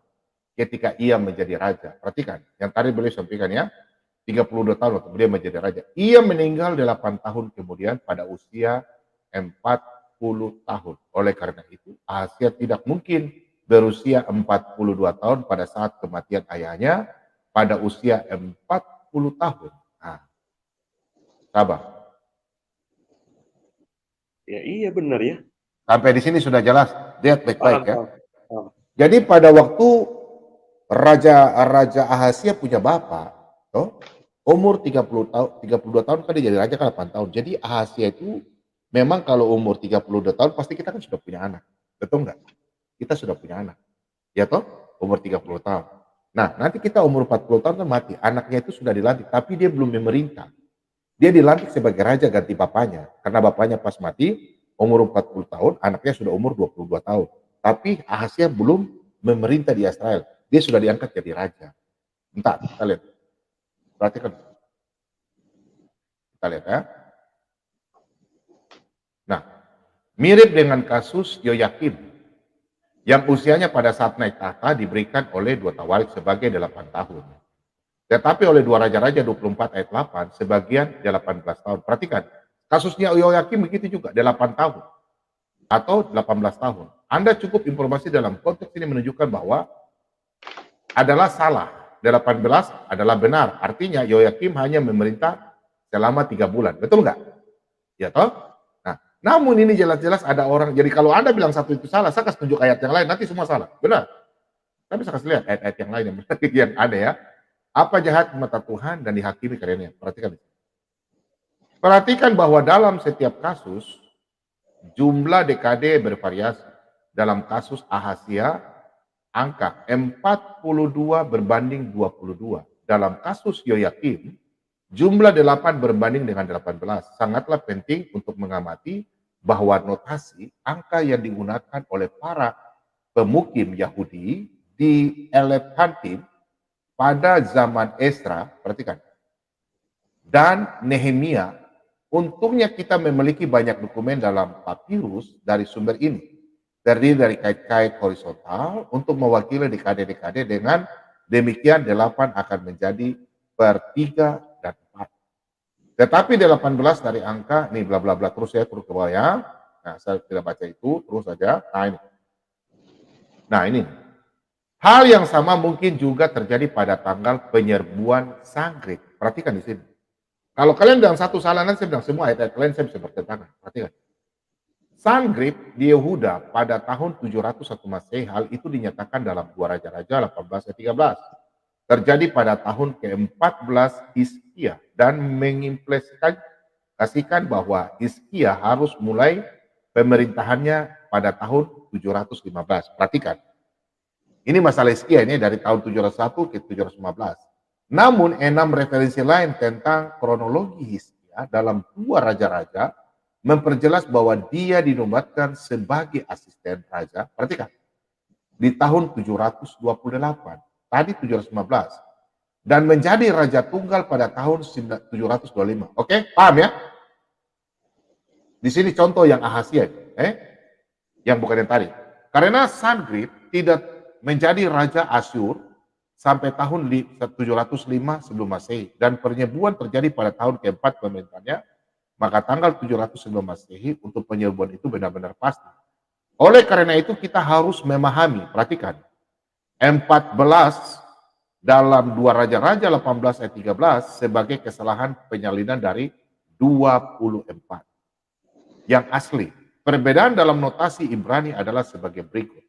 ketika ia menjadi raja. Perhatikan, yang tadi beliau sampaikan ya, 32 tahun waktu beliau menjadi raja. Ia meninggal 8 tahun kemudian pada usia 40 tahun. Oleh karena itu, Ahazia tidak mungkin berusia 42 tahun pada saat kematian ayahnya pada usia 40 tahun. Nah, sabar.
Ya iya benar ya.
Sampai di sini sudah jelas. Lihat baik-baik ya.
Paham.
Jadi pada waktu Raja Ahazia punya bapak, toh, umur 30 tahun, 32 tahun kan dia jadi raja kan 8 tahun. Jadi Ahazia itu memang kalau umur 32 tahun pasti kita kan sudah punya anak. Betul nggak? Kita sudah punya anak. Ya toh? Umur 30 tahun. Nah, nanti kita umur 40 tahun kan mati. Anaknya itu sudah dilantik, tapi dia belum memerintah. Dia dilantik sebagai raja ganti bapaknya. Karena bapaknya pas mati, umur 40 tahun, anaknya sudah umur 22 tahun. Tapi Ahazia belum memerintah di Israel. Dia sudah diangkat jadi raja. Entah, kita lihat. Perhatikan. Kita lihat ya. Nah, mirip dengan kasus Yoyakim yang usianya pada saat naik tahta diberikan oleh 2 Tawarik sebagai 8 tahun. Tetapi oleh 2 Raja-Raja 24 ayat 8 sebagian 18 tahun. Perhatikan, kasusnya Yoyakim begitu juga 8 tahun atau 18 tahun. Anda cukup informasi dalam konteks ini menunjukkan bahwa adalah salah. 18 adalah benar. Artinya Yoyakim hanya memerintah selama 3 bulan. Betul nggak? Ya toh? Nah, namun ini jelas-jelas ada orang. Jadi kalau Anda bilang satu itu salah, saya kasih tunjuk ayat yang lain, nanti semua salah. Benar. Tapi saya kasih lihat ayat-ayat yang lain yang ada ya. Apa jahat mata Tuhan dan dihakimi karenanya. Perhatikan. Perhatikan bahwa dalam setiap kasus, jumlah dekade bervariasi. Dalam kasus Ahazia, angka 42 berbanding 22. Dalam kasus Yoyakim, jumlah 8 berbanding dengan 18. Sangatlah penting untuk mengamati bahwa notasi angka yang digunakan oleh para pemukim Yahudi di Elephantim pada zaman Esra, perhatikan, dan Nehemia. Untungnya kita memiliki banyak dokumen dalam papirus dari sumber ini. Terdiri dari kait-kait horizontal untuk mewakili dekade-dekade, dengan demikian 8 akan menjadi per 3 dan 4. Tetapi 18 dari angka, ini bla bla bla terus ya, terus ke bawah ya. Nah, saya tidak baca itu, terus saja. Nah ini. Nah ini. Hal yang sama mungkin juga terjadi pada tanggal penyerbuan Sanskrit. Perhatikan di sini. Kalau kalian bilang satu salah, nanti saya bilang semua ayat-ayat kalian saya bisa bertentangan. Perhatikan. Sanskrit di Yehuda pada tahun 701 Masehi, hal itu dinyatakan dalam 2 Raja-Raja 18 ayat 13. Terjadi pada tahun ke-14 Hizkia dan mengimplikasikan bahwa Hizkia harus mulai pemerintahannya pada tahun 715. Perhatikan. Ini masalah Hizkia ini dari tahun 701 ke 715. Namun 6 referensi lain tentang kronologi Hizkia dalam 2 Raja-Raja memperjelas bahwa dia dinobatkan sebagai asisten raja. Perhatikan. Di tahun 728. Tadi 715. Dan menjadi raja tunggal pada tahun 725. Oke, paham ya? Di sini contoh yang Ahazia, yang bukan yang tadi. Karena Sanskrit tidak menjadi raja Asyur sampai tahun 705 sebelum Masehi, dan penyerbuan terjadi pada tahun keempat pemerintahannya, maka tanggal 700 sebelum Masehi untuk penyerbuan itu benar-benar pasti. Oleh karena itu kita harus memahami, perhatikan, 14 dalam 2 Raja-Raja 18 ayat 13 sebagai kesalahan penyalinan dari 24. Yang asli, perbedaan dalam notasi Ibrani adalah sebagai berikut.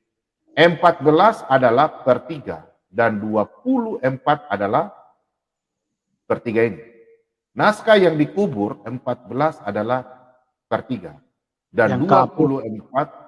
14 adalah per 3 dan 24 adalah per 3 ini. Naskah yang dikubur 14 adalah per 3 dan
Yang kabur.
24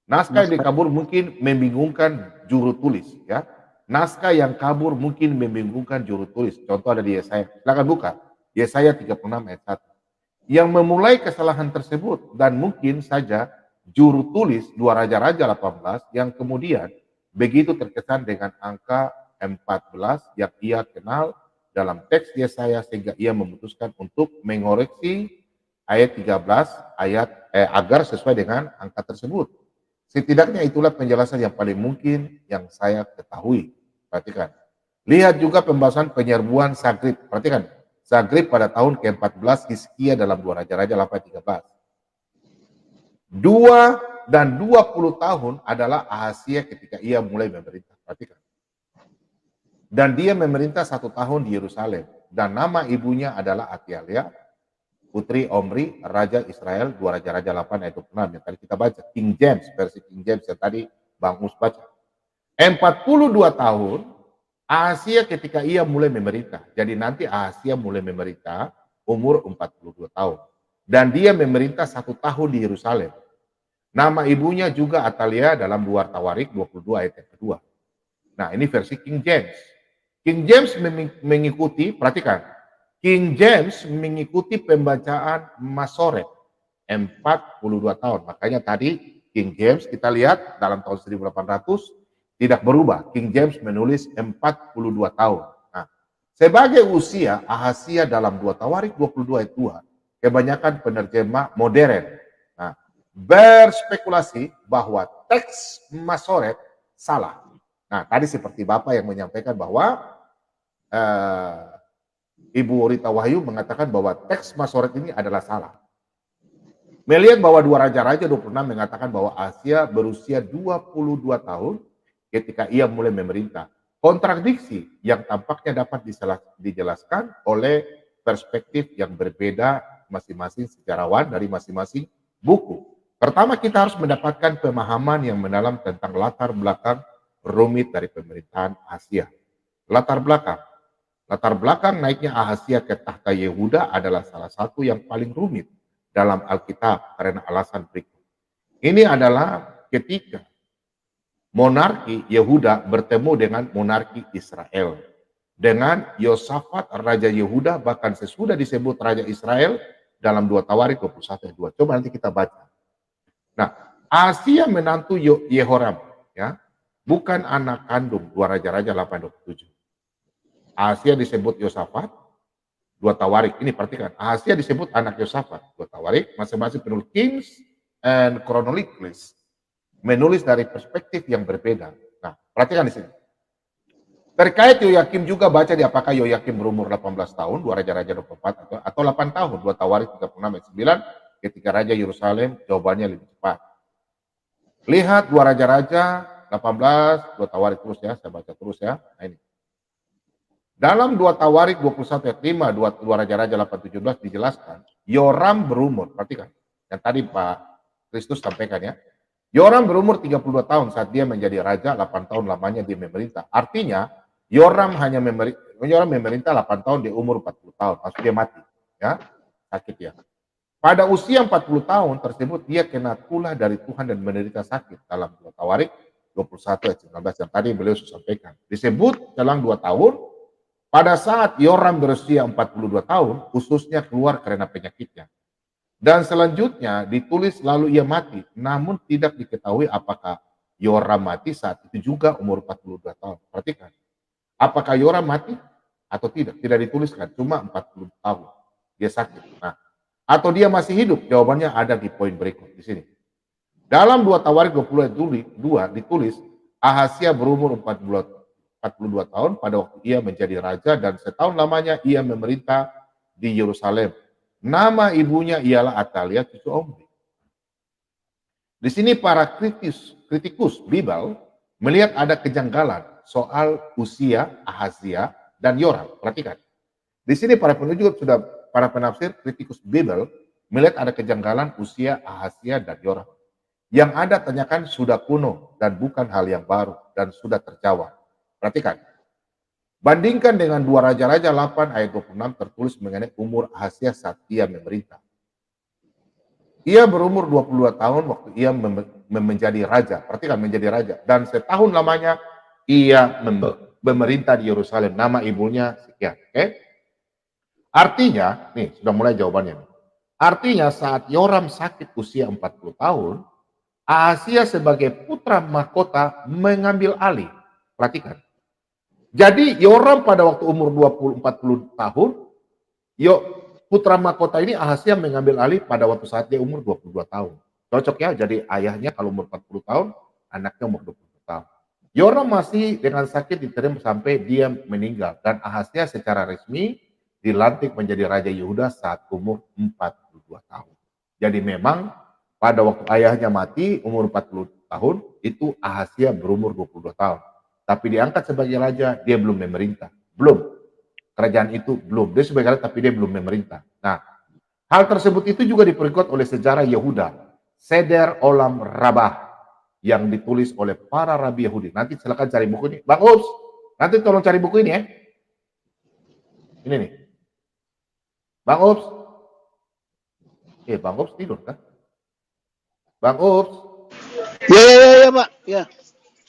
naskah yang dikabur mungkin membingungkan juru tulis, ya. Naskah yang kabur mungkin membingungkan juru tulis. Contoh ada di Yesaya. Silakan buka. Yesaya 36 ayat 1. Yang memulai kesalahan tersebut dan mungkin saja juru tulis 2 Raja-Raja 18 yang kemudian begitu terkesan dengan angka 14 yang ia kenal dalam teks Yesaya sehingga ia memutuskan untuk mengoreksi ayat 13 agar sesuai dengan angka tersebut. Setidaknya itulah penjelasan yang paling mungkin yang saya ketahui. Perhatikan. Lihat juga pembahasan penyerbuan Sagrib. Perhatikan. Sagrib pada tahun ke-14 Hizkia dalam 2 Raja-Raja 8:13. 2 dan 20 tahun adalah Ahazia ketika ia mulai memerintah. Perhatikan. Dan dia memerintah 1 tahun di Yerusalem. Dan nama ibunya adalah Atalia, putri Omri, Raja Israel, 2 Raja-Raja 8 ayat 26 yang tadi kita baca. King James, versi King James yang tadi Bang Mus baca. 42 tahun Ahazia ketika ia mulai memerintah. Jadi nanti Ahazia mulai memerintah umur 42 tahun. Dan dia memerintah 1 tahun di Yerusalem. Nama ibunya juga Atalia dalam 2 Tawarik 22 ayat yang kedua. Nah ini versi King James. King James mengikuti, perhatikan, King James mengikuti pembacaan Masoret 42 tahun. Makanya tadi King James kita lihat dalam tahun 1800 tidak berubah. King James menulis 42 tahun. Nah, sebagai usia Ahazia dalam 2 Tawarik 22 ayat 2, kebanyakan penerjemah modern berspekulasi bahwa teks Masoret salah. Nah, tadi seperti Bapak yang menyampaikan bahwa Ibu Rita Wahyu mengatakan bahwa teks Masoret ini adalah salah. Melihat bahwa 2 Raja-Raja 26 mengatakan bahwa Ahazia berusia 22 tahun ketika ia mulai memerintah. Kontradiksi yang tampaknya dapat dijelaskan oleh perspektif yang berbeda masing-masing sejarawan dari masing-masing buku. Pertama, kita harus mendapatkan pemahaman yang mendalam tentang latar belakang rumit dari pemerintahan Ahazia. Latar belakang naiknya Ahazia ke tahta Yehuda adalah salah satu yang paling rumit dalam Alkitab karena alasan berikut. Ini adalah ketika monarki Yehuda bertemu dengan monarki Israel. Dengan Yosafat Raja Yehuda, bahkan sesudah disebut Raja Israel dalam 2 Tawarik 21 ayat 2. Coba nanti kita baca. Nah, Ahazia menantu Yehoram, ya, bukan anak kandung 2 Raja-Raja 8:27. Ahazia disebut Yosafat, 2 Tawarik. Ini perhatikan, Ahazia disebut anak Yosafat, 2 Tawarik. Masing-masing penulis Kings and Chronicles menulis dari perspektif yang berbeda. Nah, perhatikan di sini. Terkait Yoyakim juga baca di apakah Yoyakim berumur 18 tahun, 2 Raja-Raja 24 atau 8 tahun, 2 Tawarik 36 ayat 9 ketika Raja Yerusalem, jawabannya lebih cepat. Lihat 2 Raja-Raja 18, 2 Tawarik terus ya, saya baca terus ya. Nah ini. Dalam 2 Tawarik 21 ayat 5, 2 Raja-Raja 8:17 dijelaskan, Yoram berumur, perhatikan, yang tadi Pak Kristus sampaikan ya. Yoram berumur 32 tahun saat dia menjadi raja, 8 tahun lamanya dia memerintah. Artinya, Yoram memerintah 8 tahun di umur 40 tahun, maksud dia mati, ya, sakit ya. Pada usia 40 tahun tersebut, dia kena tulah dari Tuhan dan menderita sakit dalam 2 Tawarik 21 ayat 19 yang tadi beliau sudah sampaikan. Disebut dalam 2 tahun, pada saat Yoram berusia 42 tahun, khususnya keluar karena penyakitnya. Dan selanjutnya ditulis lalu ia mati, namun tidak diketahui apakah Yoram mati saat itu juga umur 42 tahun. Perhatikan, apakah Yoram mati atau tidak? Tidak dituliskan, cuma 40 tahun. Dia sakit. Nah, atau dia masih hidup? Jawabannya ada di poin berikut di sini. Dalam 2 Tawarik 22 ditulis, Ahazia berumur 42 tahun pada waktu ia menjadi raja dan setahun lamanya ia memerintah di Yerusalem. Nama ibunya ialah Atalia, cucu Omri. Di sini para kritikus Bible melihat ada kejanggalan soal usia Ahazia dan Yoram. Perhatikan. Di sini para penafsir kritikus Bible melihat ada kejanggalan usia Ahazia dan Yoram. Yang Anda tanyakan sudah kuno dan bukan hal yang baru dan sudah terjawab. Perhatikan. Bandingkan dengan 2 Raja-Raja 8 ayat 26 tertulis mengenai umur Ahazia saat ia memerintah. Ia berumur 22 tahun waktu ia menjadi raja. Perhatikan, menjadi raja. Dan setahun lamanya ia memerintah di Yerusalem. Nama ibunya sekian. Oke? Artinya, nih sudah mulai jawabannya. Artinya saat Yoram sakit usia 40 tahun, Ahazia sebagai putra mahkota mengambil alih. Perhatikan. Jadi Yoram pada waktu umur 40 tahun, putra mahkota ini Ahazia mengambil alih pada waktu saat dia umur 22 tahun. Cocok ya, jadi ayahnya kalau umur 40 tahun, anaknya umur 20 tahun. Yoram masih dengan sakit diterima sampai dia meninggal. Dan Ahazia secara resmi dilantik menjadi Raja Yehuda saat umur 42 tahun. Jadi memang pada waktu ayahnya mati umur 40 tahun, itu Ahazia berumur 22 tahun. Tapi diangkat sebagai raja, dia belum memerintah. Belum. Kerajaan itu belum. Dia sebagai raja, tapi dia belum memerintah. Nah, hal tersebut itu juga diperkuat oleh sejarah Yehuda. Seder Olam Rabbah yang ditulis oleh para rabi Yahudi. Nanti silakan cari buku ini. Bang Ups, nanti tolong cari buku ini ya. Ini nih. Bang Ups. Bang Ups tidur kan? Bang Ups.
Ya, Pak. Ya.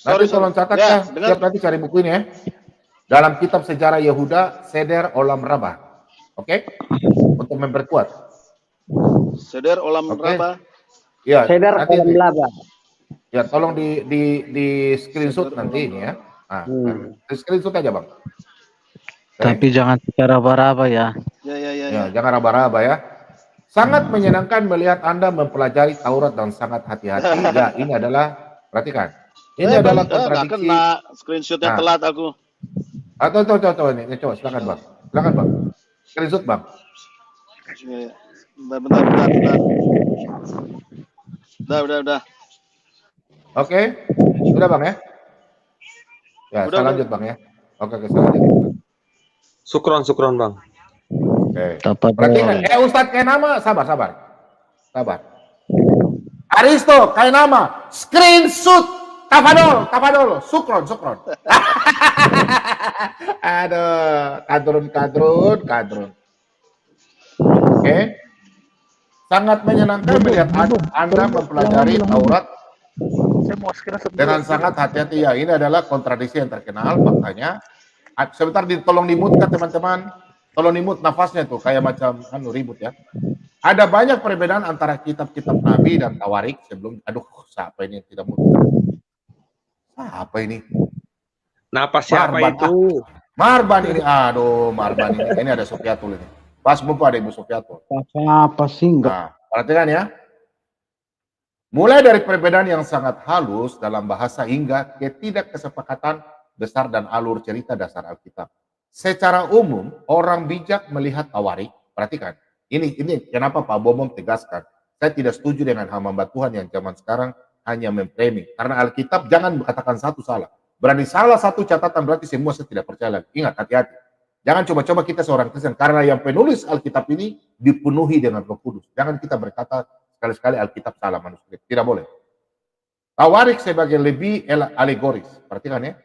Nanti tolong catat ya. Siap nanti cari buku ini ya. Dalam kitab sejarah Yehuda, Seder Olam Rabbah. Oke? Untuk memperkuat.
Seder Olam Rabbah.
Ya,
Seder Olam Rabbah.
Ya, tolong di screenshot nanti ini ya. Nah, di screenshot aja, Bang.
Tapi jangan secara raba-raba ya.
Ya, jangan raba-raba ya. Sangat menyenangkan melihat Anda mempelajari Taurat dan sangat hati-hati. Ya, ini adalah, perhatikan. Ini adalah kontradiksi.
Kena screenshotnya telat aku.
Atau ini, coba silakan Bang. Silakan Bang. Screenshot Bang.
Bentar. Udah.
Oke, sudah Bang ya? Ya,
Udah,
saya lanjut Bang ya. Oke, saya lanjut.
Sukron Bang.
Oke.
Dapat
Perhatikan, Ustadz Kainama, sabar. Aristo, Kainama, screenshot. Tafadol, sukron. Aduh, kadrun. Oke. Sangat menyenangkan melihat Anda mempelajari Taurat dengan sangat hati-hati ya. Ini adalah kontradiksi yang terkenal faktanya. Sebentar tolong dimut kan teman-teman. Tolong dimut nafasnya tuh kayak macam ribut ya. Ada banyak perbedaan antara kitab-kitab Nabi dan Tawarik sebelum siapa ini yang tidak mut? Apa ini?
Napas siapa itu?
Marban ini. Marban ini. Ini ada Sofyatul ini. Pas Bapak ada Ibu Sofyatul.
apa sih enggak?
Nah, perhatikan ya. Mulai dari perbedaan yang sangat halus dalam bahasa hingga ketidakkesepakatan besar dan alur cerita dasar Alkitab. Secara umum, orang bijak melihat Tawarik. Perhatikan. Ini kenapa Pak Bomom tegaskan. Saya tidak setuju dengan hamba Tuhan yang zaman sekarang hanya memframing. Karena Alkitab jangan katakan satu salah. Berani salah satu catatan berarti semua saya tidak percaya lagi. Ingat, hati-hati. Jangan coba-coba kita seorang Kristen. Karena yang penulis Alkitab ini dipenuhi dengan Roh Kudus. Jangan kita berkata sekali-sekali Alkitab salah manuskrip. Tidak boleh. Tawarik sebagai lebih alegoris. Perhatikan ya.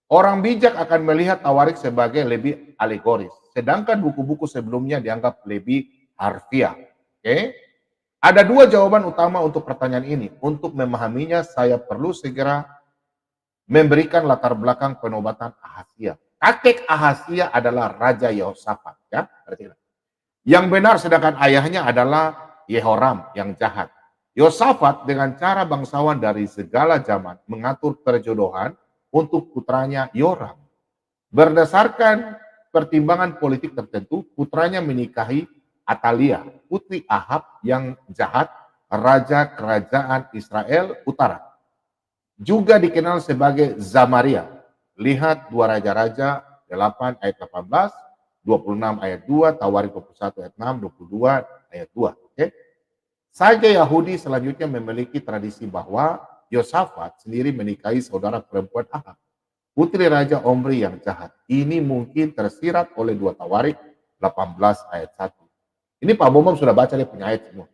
Orang bijak akan melihat Tawarik sebagai lebih alegoris. Sedangkan buku-buku sebelumnya dianggap lebih harfiah. Oke? Ada dua jawaban utama untuk pertanyaan ini. Untuk memahaminya, saya perlu segera memberikan latar belakang penobatan Ahazia. Kakek Ahazia adalah Raja Yehosafat. Ya? Yang benar, sedangkan ayahnya adalah Yehoram yang jahat. Yehosafat dengan cara bangsawan dari segala zaman mengatur perjodohan untuk putranya Yoram. Berdasarkan pertimbangan politik tertentu, putranya menikahi Atalia, putri Ahab yang jahat, raja kerajaan Israel Utara. Juga dikenal sebagai Zamaria. Lihat 2 Raja-Raja 8 ayat 18, 26 ayat 2, Tawarik 21 ayat 6, 22 ayat 2. Oke? Saja Yahudi selanjutnya memiliki tradisi bahwa Yosafat sendiri menikahi saudara perempuan Ahab, putri Raja Omri yang jahat. Ini mungkin tersirat oleh 2 Tawarik 18 ayat 1. Ini Pak Bomom sudah baca, dia punya ayat semua.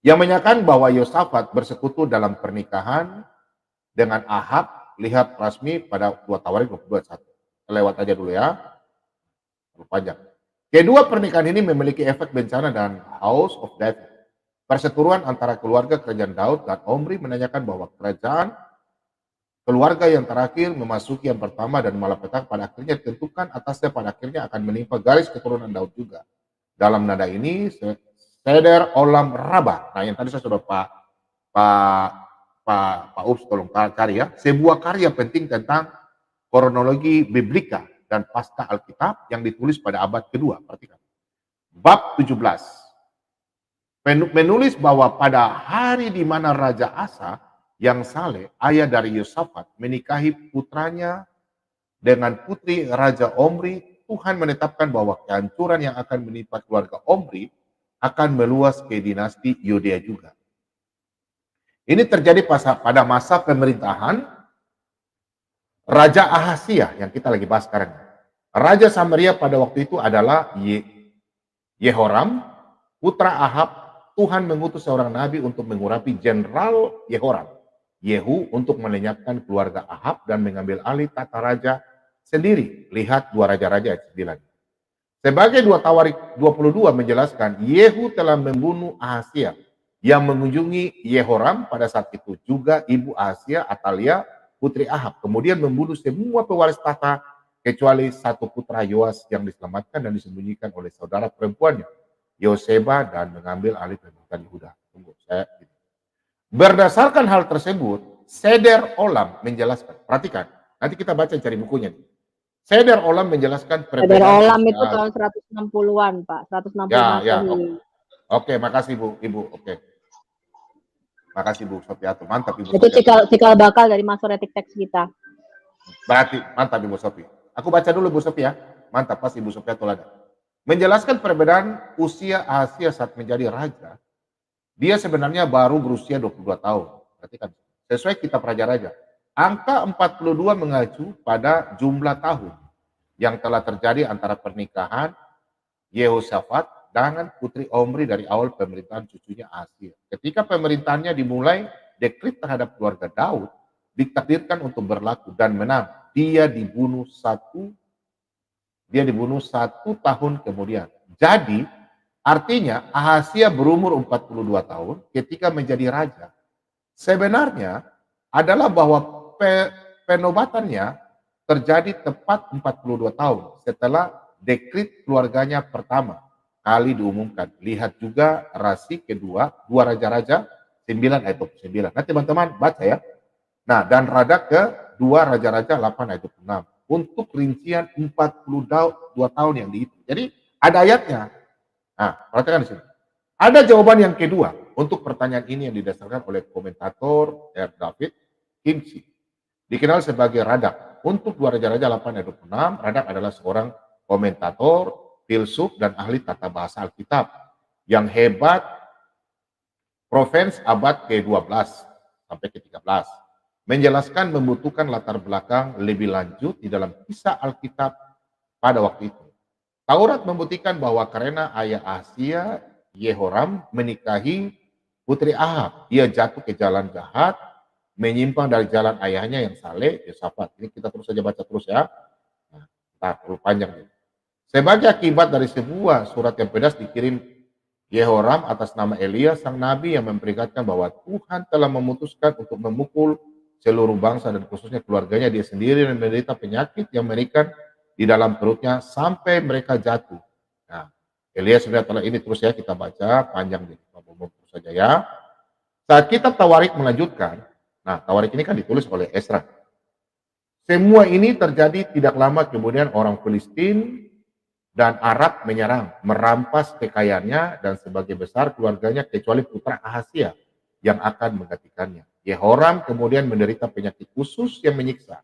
Yang menyatakan bahwa Yosafat bersekutu dalam pernikahan dengan Ahab, lihat resmi pada 2 Tawarik 22 ayat 1. lewat aja dulu ya. Terlalu panjang. Kedua pernikahan ini memiliki efek bencana dan House of David. Perseteruan antara keluarga kerajaan Daud dan Omri menanyakan bahwa kerajaan keluarga yang terakhir memasuki yang pertama dan malapetaka pada akhirnya ditentukan atasnya pada akhirnya akan menimpa garis keturunan Daud juga. Dalam nada ini, Seder Olam Rabah. Nah, yang tadi saya sudah Pak Ups tolong cari ya. Sebuah karya penting tentang kronologi biblika dan pasca Alkitab yang ditulis pada abad kedua. Perhatikan. Bab 17. Menulis bahwa pada hari di mana Raja Asa yang saleh, ayah dari Yosafat, menikahi putranya dengan putri Raja Omri, Tuhan menetapkan bahwa kehancuran yang akan menimpa keluarga Omri akan meluas ke dinasti Yudea juga. Ini terjadi pada masa pemerintahan Raja Ahasia yang kita lagi bahas sekarang. Raja Samaria pada waktu itu adalah Yehoram, putra Ahab. Tuhan mengutus seorang nabi untuk mengurapi jenderal Yehoram, Yehu, untuk melenyapkan keluarga Ahab dan mengambil alih tata raja sendiri. Lihat 2 Raja-Raja ayat 9. Sebagai 2 Tawarik 22 menjelaskan, Yehu telah membunuh Ahasia yang mengunjungi Yehoram pada saat itu, juga ibu Ahasia, Atalia, putri Ahab, kemudian membunuh semua pewaris tahta kecuali satu putra Yoas yang diselamatkan dan disembunyikan oleh saudara perempuannya, Yoseba, dan mengambil alih pemerintahan Yehuda. Berdasarkan hal tersebut, Seder Olam menjelaskan, perhatikan, nanti kita baca cari bukunya. Seder Olam menjelaskan
Seder Olam itu tahun 160-an, Pak, 160
ya.
Masehi.
Oke, makasih Bu, Ibu. Oke. Makasih Bu Sofiato, mantap Ibu.
Itu cikal bakal dari masoretik teks kita.
Berarti mantap Ibu Sofi. Aku baca dulu Bu Sofi ya. Mantap, pas Ibu Sofiato ada. Menjelaskan perbedaan usia Ahasia saat menjadi raja, dia sebenarnya baru berusia 22 tahun. Perhatikan, sesuai kitab Raja-Raja. Angka 42 mengacu pada jumlah tahun yang telah terjadi antara pernikahan Yehoshafat dengan putri Omri dari awal pemerintahan cucunya Ahasia. Ketika pemerintahannya dimulai, dekrit terhadap keluarga Daud ditakdirkan untuk berlaku dan menang. Dia dibunuh satu tahun kemudian. Jadi, artinya Ahasia berumur 42 tahun ketika menjadi raja. Sebenarnya adalah bahwa penobatannya terjadi tepat 42 tahun setelah dekrit keluarganya pertama kali diumumkan. Lihat juga rasi kedua, 2 Raja-Raja 9 ayat 29. Nah, teman-teman baca ya. Nah, dan rada ke 2 Raja-Raja 8 ayat 26. Untuk rincian 42 tahun yang dihitung. Jadi ada ayatnya. Nah, perhatikan di sini. Ada jawaban yang kedua untuk pertanyaan ini yang didasarkan oleh komentator David Kimchi. Dikenal sebagai Radak. Untuk 2 Raja-Raja 8 ayat 26, Radak adalah seorang komentator, filsuf, dan ahli tata bahasa Alkitab yang hebat, provens abad ke-12 sampai ke-13. Menjelaskan membutuhkan latar belakang lebih lanjut di dalam kisah Alkitab pada waktu itu. Taurat membuktikan bahwa karena ayah Ahasia, Yehoram, menikahi putri Ahab, ia jatuh ke jalan jahat, menyimpang dari jalan ayahnya yang saleh, Yosafat. Ini kita terus saja baca terus ya. Nah, terlalu panjang nih. Sebagai akibat dari sebuah surat yang pedas dikirim Yehoram atas nama Elia, sang nabi yang memperingatkan bahwa Tuhan telah memutuskan untuk memukul seluruh bangsa dan khususnya keluarganya, dia sendiri yang menderita penyakit yang mengerikan di dalam perutnya sampai mereka jatuh. Nah, Elia sebenarnya ini terus ya kita baca panjang nih, terus saja ya. Saat kitab Tawarik melanjutkan, nah Tawarik ini kan ditulis oleh Esra. Semua ini terjadi tidak lama kemudian orang Filistin dan Arab menyerang, merampas kekayaannya dan sebagian besar keluarganya kecuali putra Ahasia yang akan menggantikannya. Yehoram kemudian menderita penyakit khusus yang menyiksa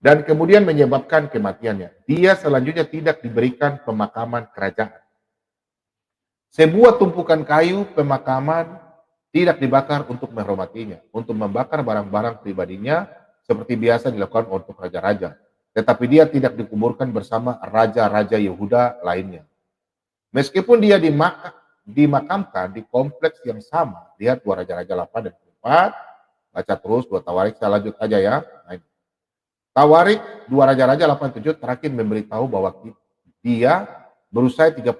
dan kemudian menyebabkan kematiannya. Dia selanjutnya tidak diberikan pemakaman kerajaan. Sebuah tumpukan kayu pemakaman tidak dibakar untuk menghormatinya, untuk membakar barang-barang pribadinya seperti biasa dilakukan untuk raja-raja. Tetapi dia tidak dikuburkan bersama raja-raja Yehuda lainnya. Meskipun dia dimakamkan di kompleks yang sama, lihat 2 Raja-Raja 8 dan 4, baca terus 2 Tawarik, saya lanjut aja ya. Nah, Tawarik dua raja-raja 87 terakhir memberitahu bahwa dia berusia 32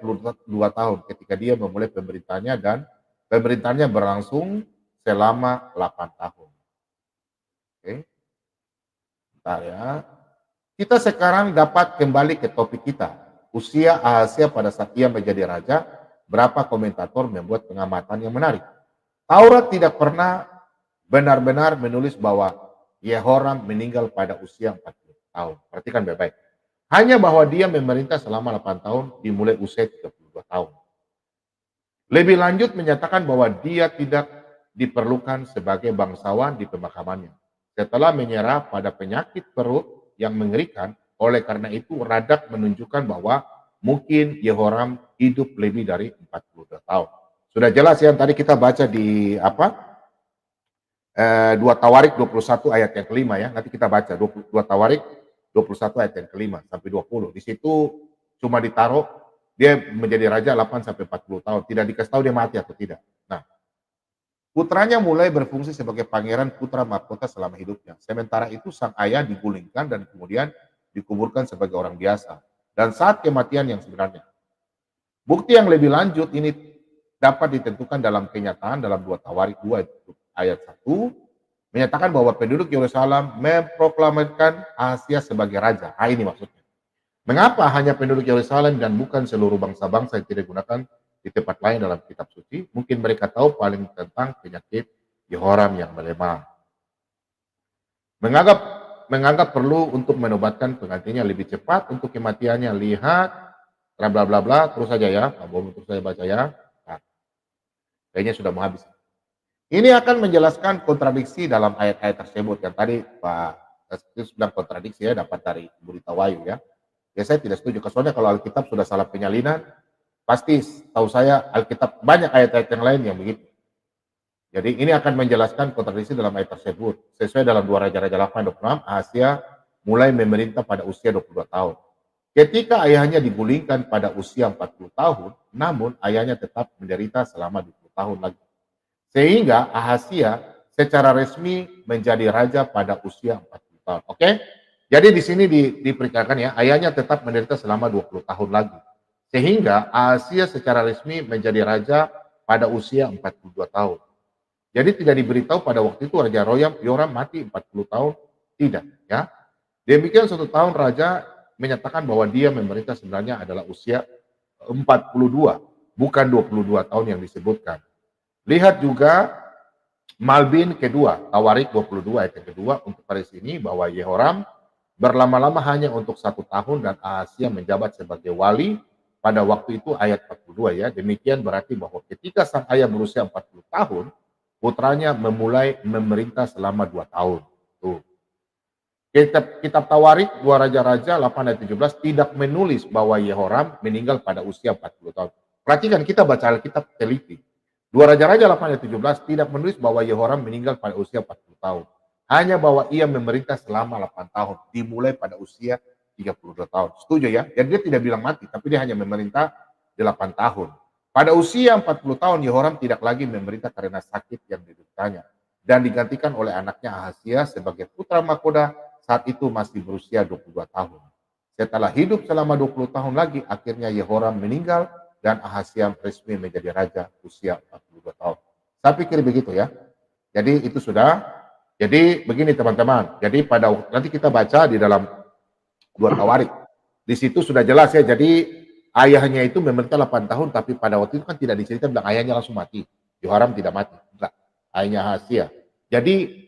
tahun ketika dia memulai pemerintahannya dan pemerintahannya berlangsung selama 8 tahun. Oke. Bentar ya. Kita sekarang dapat kembali ke topik kita. Usia Ahazia pada saat ia menjadi raja, berapa komentator membuat pengamatan yang menarik. Taurat tidak pernah benar-benar menulis bahwa Yehoram meninggal pada usia 40 tahun. Perhatikan baik-baik. Hanya bahwa dia memerintah selama 8 tahun dimulai usia 32 tahun. Lebih lanjut menyatakan bahwa dia tidak diperlukan sebagai bangsawan di pemakamannya. Setelah menyerah pada penyakit perut yang mengerikan, oleh karena itu Radak menunjukkan bahwa mungkin Yehoram hidup lebih dari 42 tahun. Sudah jelas ya, tadi kita baca di 2 Tawarik 21 ayat yang kelima ya. Nanti kita baca 2 Tawarik 21 ayat yang kelima sampai 20. Di situ cuma ditaruh dia menjadi raja 8 sampai 40 tahun. Tidak dikasih tahu dia mati atau tidak. Nah, putranya mulai berfungsi sebagai pangeran putra mahkota selama hidupnya. Sementara itu sang ayah digulingkan dan kemudian dikuburkan sebagai orang biasa. Dan saat kematian yang sebenarnya. Bukti yang lebih lanjut ini dapat ditentukan dalam kenyataan dalam 2 Tawarik 2 ayat 1 menyatakan bahwa penduduk Yerusalem memproklamirkan Ahazia sebagai raja. Nah, ini maksudnya. Mengapa hanya penduduk Yerusalem dan bukan seluruh bangsa-bangsa yang tidak digunakan di tempat lain dalam kitab suci? Mungkin mereka tahu paling tentang penyakit Yehoram yang melemah. Menganggap perlu untuk menobatkan penggantinya lebih cepat untuk kematiannya. Lihat, bla bla bla, terus saja ya. Terus saya baca ya. Nah, kayaknya sudah mau habis. Ini akan menjelaskan kontradiksi dalam ayat-ayat tersebut yang tadi Pak Testus bilang kontradiksi ya, dapat dari Berita Wahyu ya. Ya saya tidak setuju, soalnya kalau Alkitab sudah salah penyalinan, pasti tahu saya Alkitab banyak ayat-ayat yang lain yang begitu. Jadi ini akan menjelaskan kontradiksi dalam ayat tersebut. Sesuai dalam 2 Raja-Raja 8:26, Ahazia mulai memerintah pada usia 22 tahun. Ketika ayahnya digulingkan pada usia 40 tahun, namun ayahnya tetap menderita selama 20 tahun lagi. Sehingga Ahazia secara resmi menjadi raja pada usia 40 tahun. Oke? Jadi di sini diperkirakan ya, ayahnya tetap menderita selama 20 tahun lagi. Sehingga Ahazia secara resmi menjadi raja pada usia 42 tahun. Jadi tidak diberitahu pada waktu itu Raja Yoram mati 40 tahun. Tidak. Ya. Demikian 1 tahun raja menyatakan bahwa dia memerintah sebenarnya adalah usia 42. Bukan 22 tahun yang disebutkan. Lihat juga Malbin kedua, Tawarik 22 ayat yang kedua untuk pada sini bahwa Yehoram berlama-lama hanya untuk 1 tahun dan Ahazia menjabat sebagai wali pada waktu itu ayat 42 ya. Demikian berarti bahwa ketika sang ayah berusia 40 tahun, putranya memulai memerintah selama 2 tahun. Tuh. Kitab Tawarik 2 Raja-Raja 8 ayat 17 tidak menulis bahwa Yehoram meninggal pada usia 40 tahun. Perhatikan kita baca Alkitab teliti. 2 Raja-Raja 8 ayat 17 tidak menulis bahwa Yehoram meninggal pada usia 40 tahun. Hanya bahwa ia memerintah selama 8 tahun. Dimulai pada usia 32 tahun. Setuju ya? Jadi dia tidak bilang mati, tapi dia hanya memerintah 8 tahun. Pada usia 40 tahun, Yehoram tidak lagi memerintah karena sakit yang dideritanya. Dan digantikan oleh anaknya Ahazia sebagai putra mahkota saat itu masih berusia 22 tahun. Setelah hidup selama 20 tahun lagi, akhirnya Yehoram meninggal dan Ahazia resmi menjadi raja usia 42 tahun. Saya pikir begitu ya. Jadi itu sudah. Jadi begini teman-teman. Jadi pada nanti kita baca di dalam 2 Tawarik. Di situ sudah jelas ya. Jadi ayahnya itu memerintah 8 tahun, tapi pada waktu itu kan tidak diceritakan bilang ayahnya langsung mati. Yehoram tidak mati. Enggak. Ayahnya Ahazia. Jadi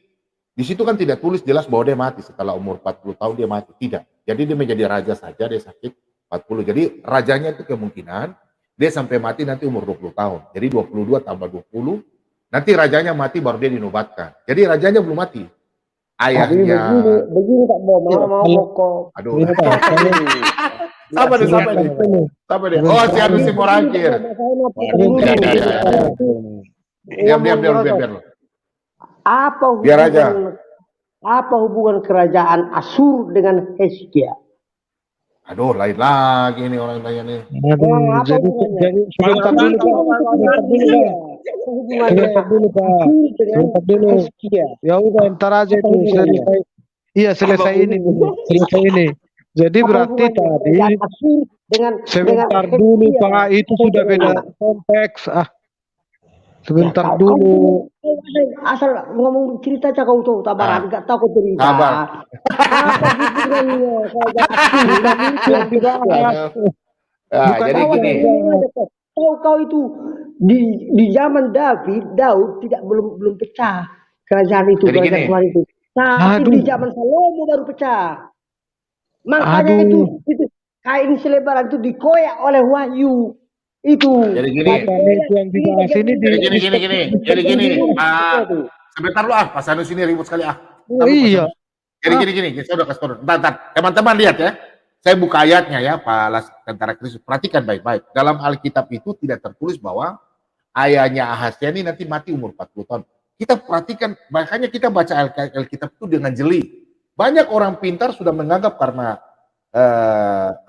di situ kan tidak tulis jelas bahwa dia mati setelah umur 40 tahun dia mati. Tidak. Jadi dia menjadi raja saja, dia sakit 40. Jadi rajanya itu kemungkinan dia sampai mati nanti umur 20 tahun. Jadi 22 tambah 20, nanti rajanya mati baru dia dinobatkan. Jadi rajanya belum mati. Ayahnya.
Begini Pak Bo, mau pokok.
Aduh. Siapa deh? Oh, si Anu si Morangkir. Biar.
Apa hubungan kerajaan Asyur dengan Hizkia?
Aduh, lain lagi nih orang tanya nih.
Jadi sebentar dulu Pak. Ya udah, ntar aja itu selesai. Iya, selesai ini dulu. Selesai ini. Jadi
Apa
berarti
hubungannya
tadi
kerajaan Asyur dengan
sebentar dulu
Hezkia?
Pak, itu sudah beda konteks. Sebentar
Kau
dulu.
asal ngomong cerita aja kau tahu tabaran, nggak tahu kau cerita.
Sabar.
Apa hubungannya kerajaan Asyur dan
Yang dibahas. Bukan
jadi
awal
gini.
dibahas.
Tahu kau itu di zaman Daud belum pecah kerajaan itu,
Jadi
kerajaan
gini.
Tuhan itu. Tapi
Aduh.
di zaman Salomo baru pecah. Makanya
Aduh.
itu kain selebaran itu dikoyak oleh Wahyu. Itu.
Jadi gini.
Itu yang dibahas ini
Jadi gini. Sebentar lu Pak Sanus ini ribut sekali
Iya.
Jadi gini. Saya udah kasih tahu. Bentar. Teman-teman lihat ya. Saya buka ayatnya ya, Pak Tentara Kristus. Perhatikan baik-baik. Dalam Alkitab itu tidak tertulis bahwa ayahnya Ahasya ini nanti mati umur 40 tahun. Kita perhatikan, makanya kita baca Alkitab itu dengan jeli. Banyak orang pintar sudah menganggap karena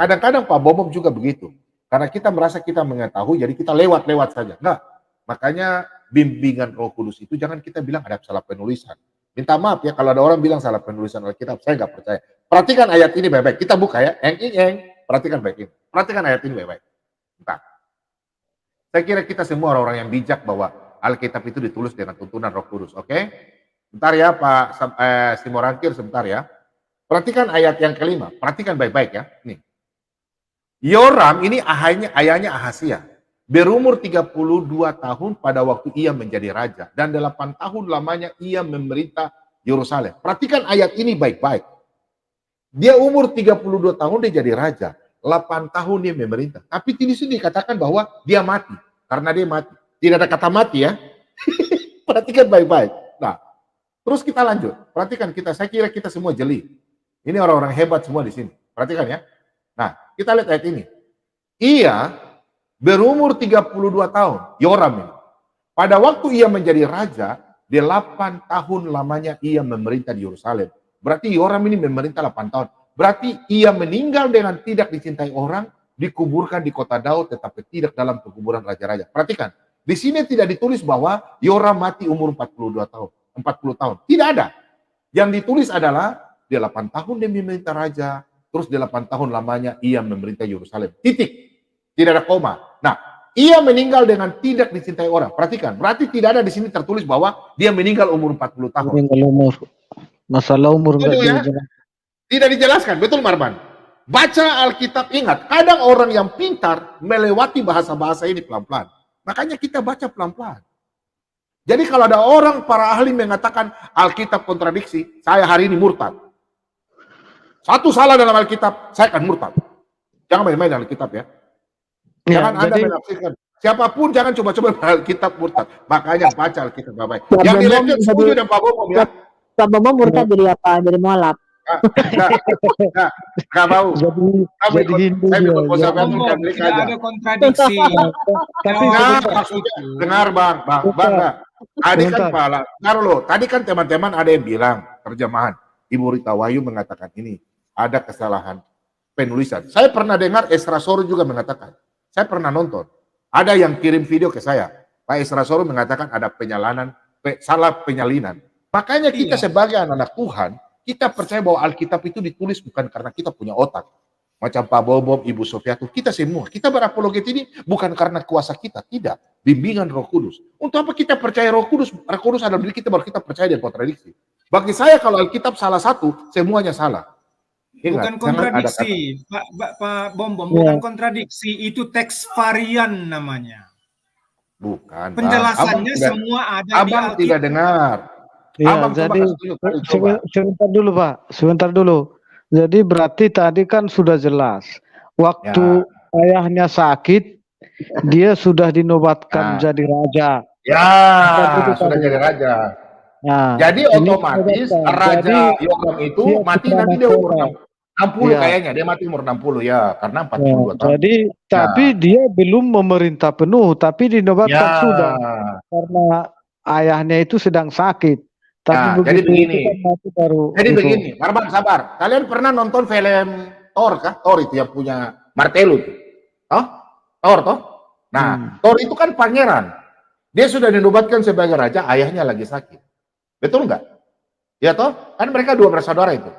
kadang-kadang Pak Bobom juga begitu. Karena kita merasa kita mengetahui, jadi kita lewat saja. Nah, makanya bimbingan Roh Kudus itu jangan kita bilang ada salah penulisan. Minta maaf ya kalau ada orang bilang salah penulisan Alkitab, saya nggak percaya. Perhatikan ayat ini baik-baik. Kita buka ya, perhatikan baik ini. Perhatikan ayat ini baik-baik. Bentar. Saya kira kita semua orang-orang yang bijak bahwa Alkitab itu ditulis dengan tuntunan Roh Kudus, oke? Bentar ya Pak Simorangkir, sebentar ya. Perhatikan ayat yang kelima, perhatikan baik-baik ya. Nih. Yoram ini ayahnya Ahasya. Berumur 32 tahun pada waktu ia menjadi raja. Dan 8 tahun lamanya ia memerintah Yerusalem. Perhatikan ayat ini baik-baik. Dia umur 32 tahun dia jadi raja. 8 tahun dia memerintah. Tapi di sini dikatakan bahwa dia mati. Karena dia mati. Tidak ada kata mati ya. Perhatikan baik-baik. Nah, terus kita lanjut. Perhatikan saya kira kita semua jeli. Ini orang-orang hebat semua di sini. Perhatikan ya. Nah, kita lihat ayat ini. Ia berumur 32 tahun, Yoram ini. Pada waktu ia menjadi raja, 8 tahun lamanya ia memerintah di Yerusalem. Berarti Yoram ini memerintah 8 tahun. Berarti ia meninggal dengan tidak dicintai orang, dikuburkan di kota Daud, tetapi tidak dalam pekuburan raja-raja. Perhatikan, di sini tidak ditulis bahwa Yoram mati umur 40 tahun. Tidak ada. Yang ditulis adalah 8 tahun dia memerintah raja, terus 8 tahun lamanya ia memerintah Yerusalem. Titik. Tidak ada koma. Nah, ia meninggal dengan tidak dicintai orang. Perhatikan, berarti tidak ada di sini tertulis bahwa dia meninggal umur 40 tahun.
Meninggal umur. Masalah umur enggak
dijelaskan. Tidak dijelaskan, betul Marban? Baca Alkitab, ingat, kadang orang yang pintar melewati bahasa-bahasa ini pelan-pelan. Makanya kita baca pelan-pelan. Jadi kalau ada orang, para ahli mengatakan Alkitab kontradiksi, saya hari ini murtad. Satu salah dalam Alkitab, saya akan murtad. Jangan main-main dalam Alkitab ya. Jangan Anda menafsirkan. Siapapun jangan coba-coba Alkitab murtad. Makanya baca Alkitab baik. Yang dilecehkan setuju dengan Pak Bobom ya.
Pak Bobom murtad jadi apa? Jadi mualaf.
Nggak mau.
Jadi Hindu.
Tidak ada kontradiksi.
Tapi maksudnya dengar Bang. Tadi kan Pak, tadi kan teman-teman ada yang bilang terjemahan Ibu Rita Wahyu mengatakan ini ada kesalahan penulisan. Saya pernah dengar Esra Soru juga mengatakan. Saya pernah nonton. Ada yang kirim video ke saya. Pak Esra Soru mengatakan ada salah penyalinan. Makanya kita sebagai anak-anak Tuhan, kita percaya bahwa Alkitab itu ditulis bukan karena kita punya otak. Macam Pak Bobom, Ibu Sofiatu, kita semua. Kita berapologet ini bukan karena kuasa kita. Tidak. Bimbingan Roh Kudus. Untuk apa kita percaya Roh Kudus? Roh Kudus ada diri kita baru kita percaya dia kontradiksi. Bagi saya kalau Alkitab salah satu, semuanya salah.
Bukan kontradiksi, Pak Bom, bukan kontradiksi, itu teks varian namanya.
Bukan.
Penjelasannya semua ada di
Abang tidak dengar.
Ya, jadi sebentar dulu. Jadi berarti tadi kan sudah jelas. Waktu ayahnya sakit, dia sudah dinobatkan jadi raja.
Ya, sudah jadi raja. Nah, jadi otomatis Raja Yoram itu mati nanti dia umur 60 kayaknya. Dia mati umur 60 ya, karena 42 tahun.
Jadi, tapi dia belum memerintah penuh, tapi dinobatkan sudah. Karena ayahnya itu sedang sakit. Tapi
jadi begini.
Jadi
begini, Marban sabar. Kalian pernah nonton film Thor kah? Thor itu yang punya martelo itu. Thor toh? Nah, Thor itu kan pangeran. Dia sudah dinobatkan sebagai raja, ayahnya lagi sakit. Betul nggak? Ya toh? Kan mereka dua bersaudara itu.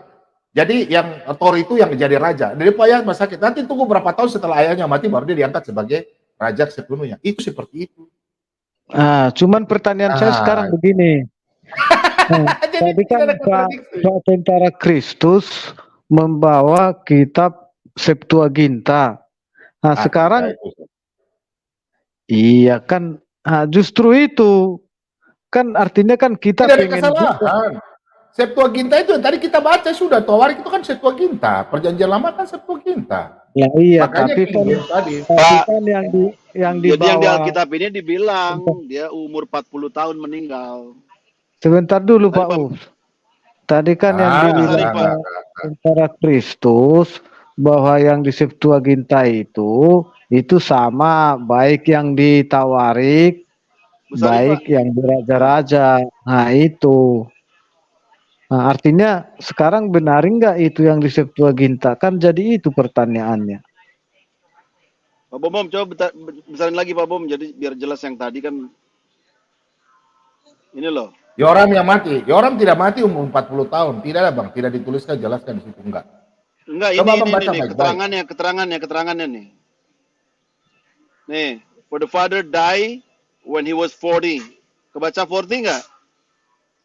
Jadi yang Thor itu yang jadi raja. Dari ayah sakit. Nanti tunggu berapa tahun setelah ayahnya mati baru dia diangkat sebagai raja sepenuhnya. Itu seperti itu.
Cuman pertanyaan saya sekarang begini.
Jadi
Tadi kan
tidak ada
Pak
kontradiksi.
Tentara Kristus membawa kitab Septuaginta. Nah, sekarang iya kan, justru itu kan artinya kan kita
Tidak ada
pengen
kesalahan. Septuaginta itu yang tadi kita baca sudah. Tawarik itu kan Septuaginta. Perjanjian lama kan Septuaginta.
Ya iya,
Makanya
tapi kan,
tadi.
kan yang
Jadi yang di
dibawa.
Alkitab ini dibilang dia umur 40 tahun meninggal.
Sebentar dulu Pak Us. Tadi kan yang dibilang Tentara Kristus bahwa yang di Septuaginta itu sama, baik yang di Tawarik, baik yang di Raja-Raja. Nah itu. Nah, artinya sekarang benar enggak itu yang di Septuaginta? Kan jadi itu pertanyaannya.
Pak Bom, coba besarin lagi Pak Bom, jadi biar jelas yang tadi kan. Ini loh.
Yoram yang mati. Yoram tidak mati umur 40 tahun. Tidak ada Bang. Tidak dituliskan, jelaskan di situ. Enggak.
Enggak,
Coba
ini
baik-baik.
keterangannya nih. Nih, for the father die when he was 40. Kebaca 40 enggak?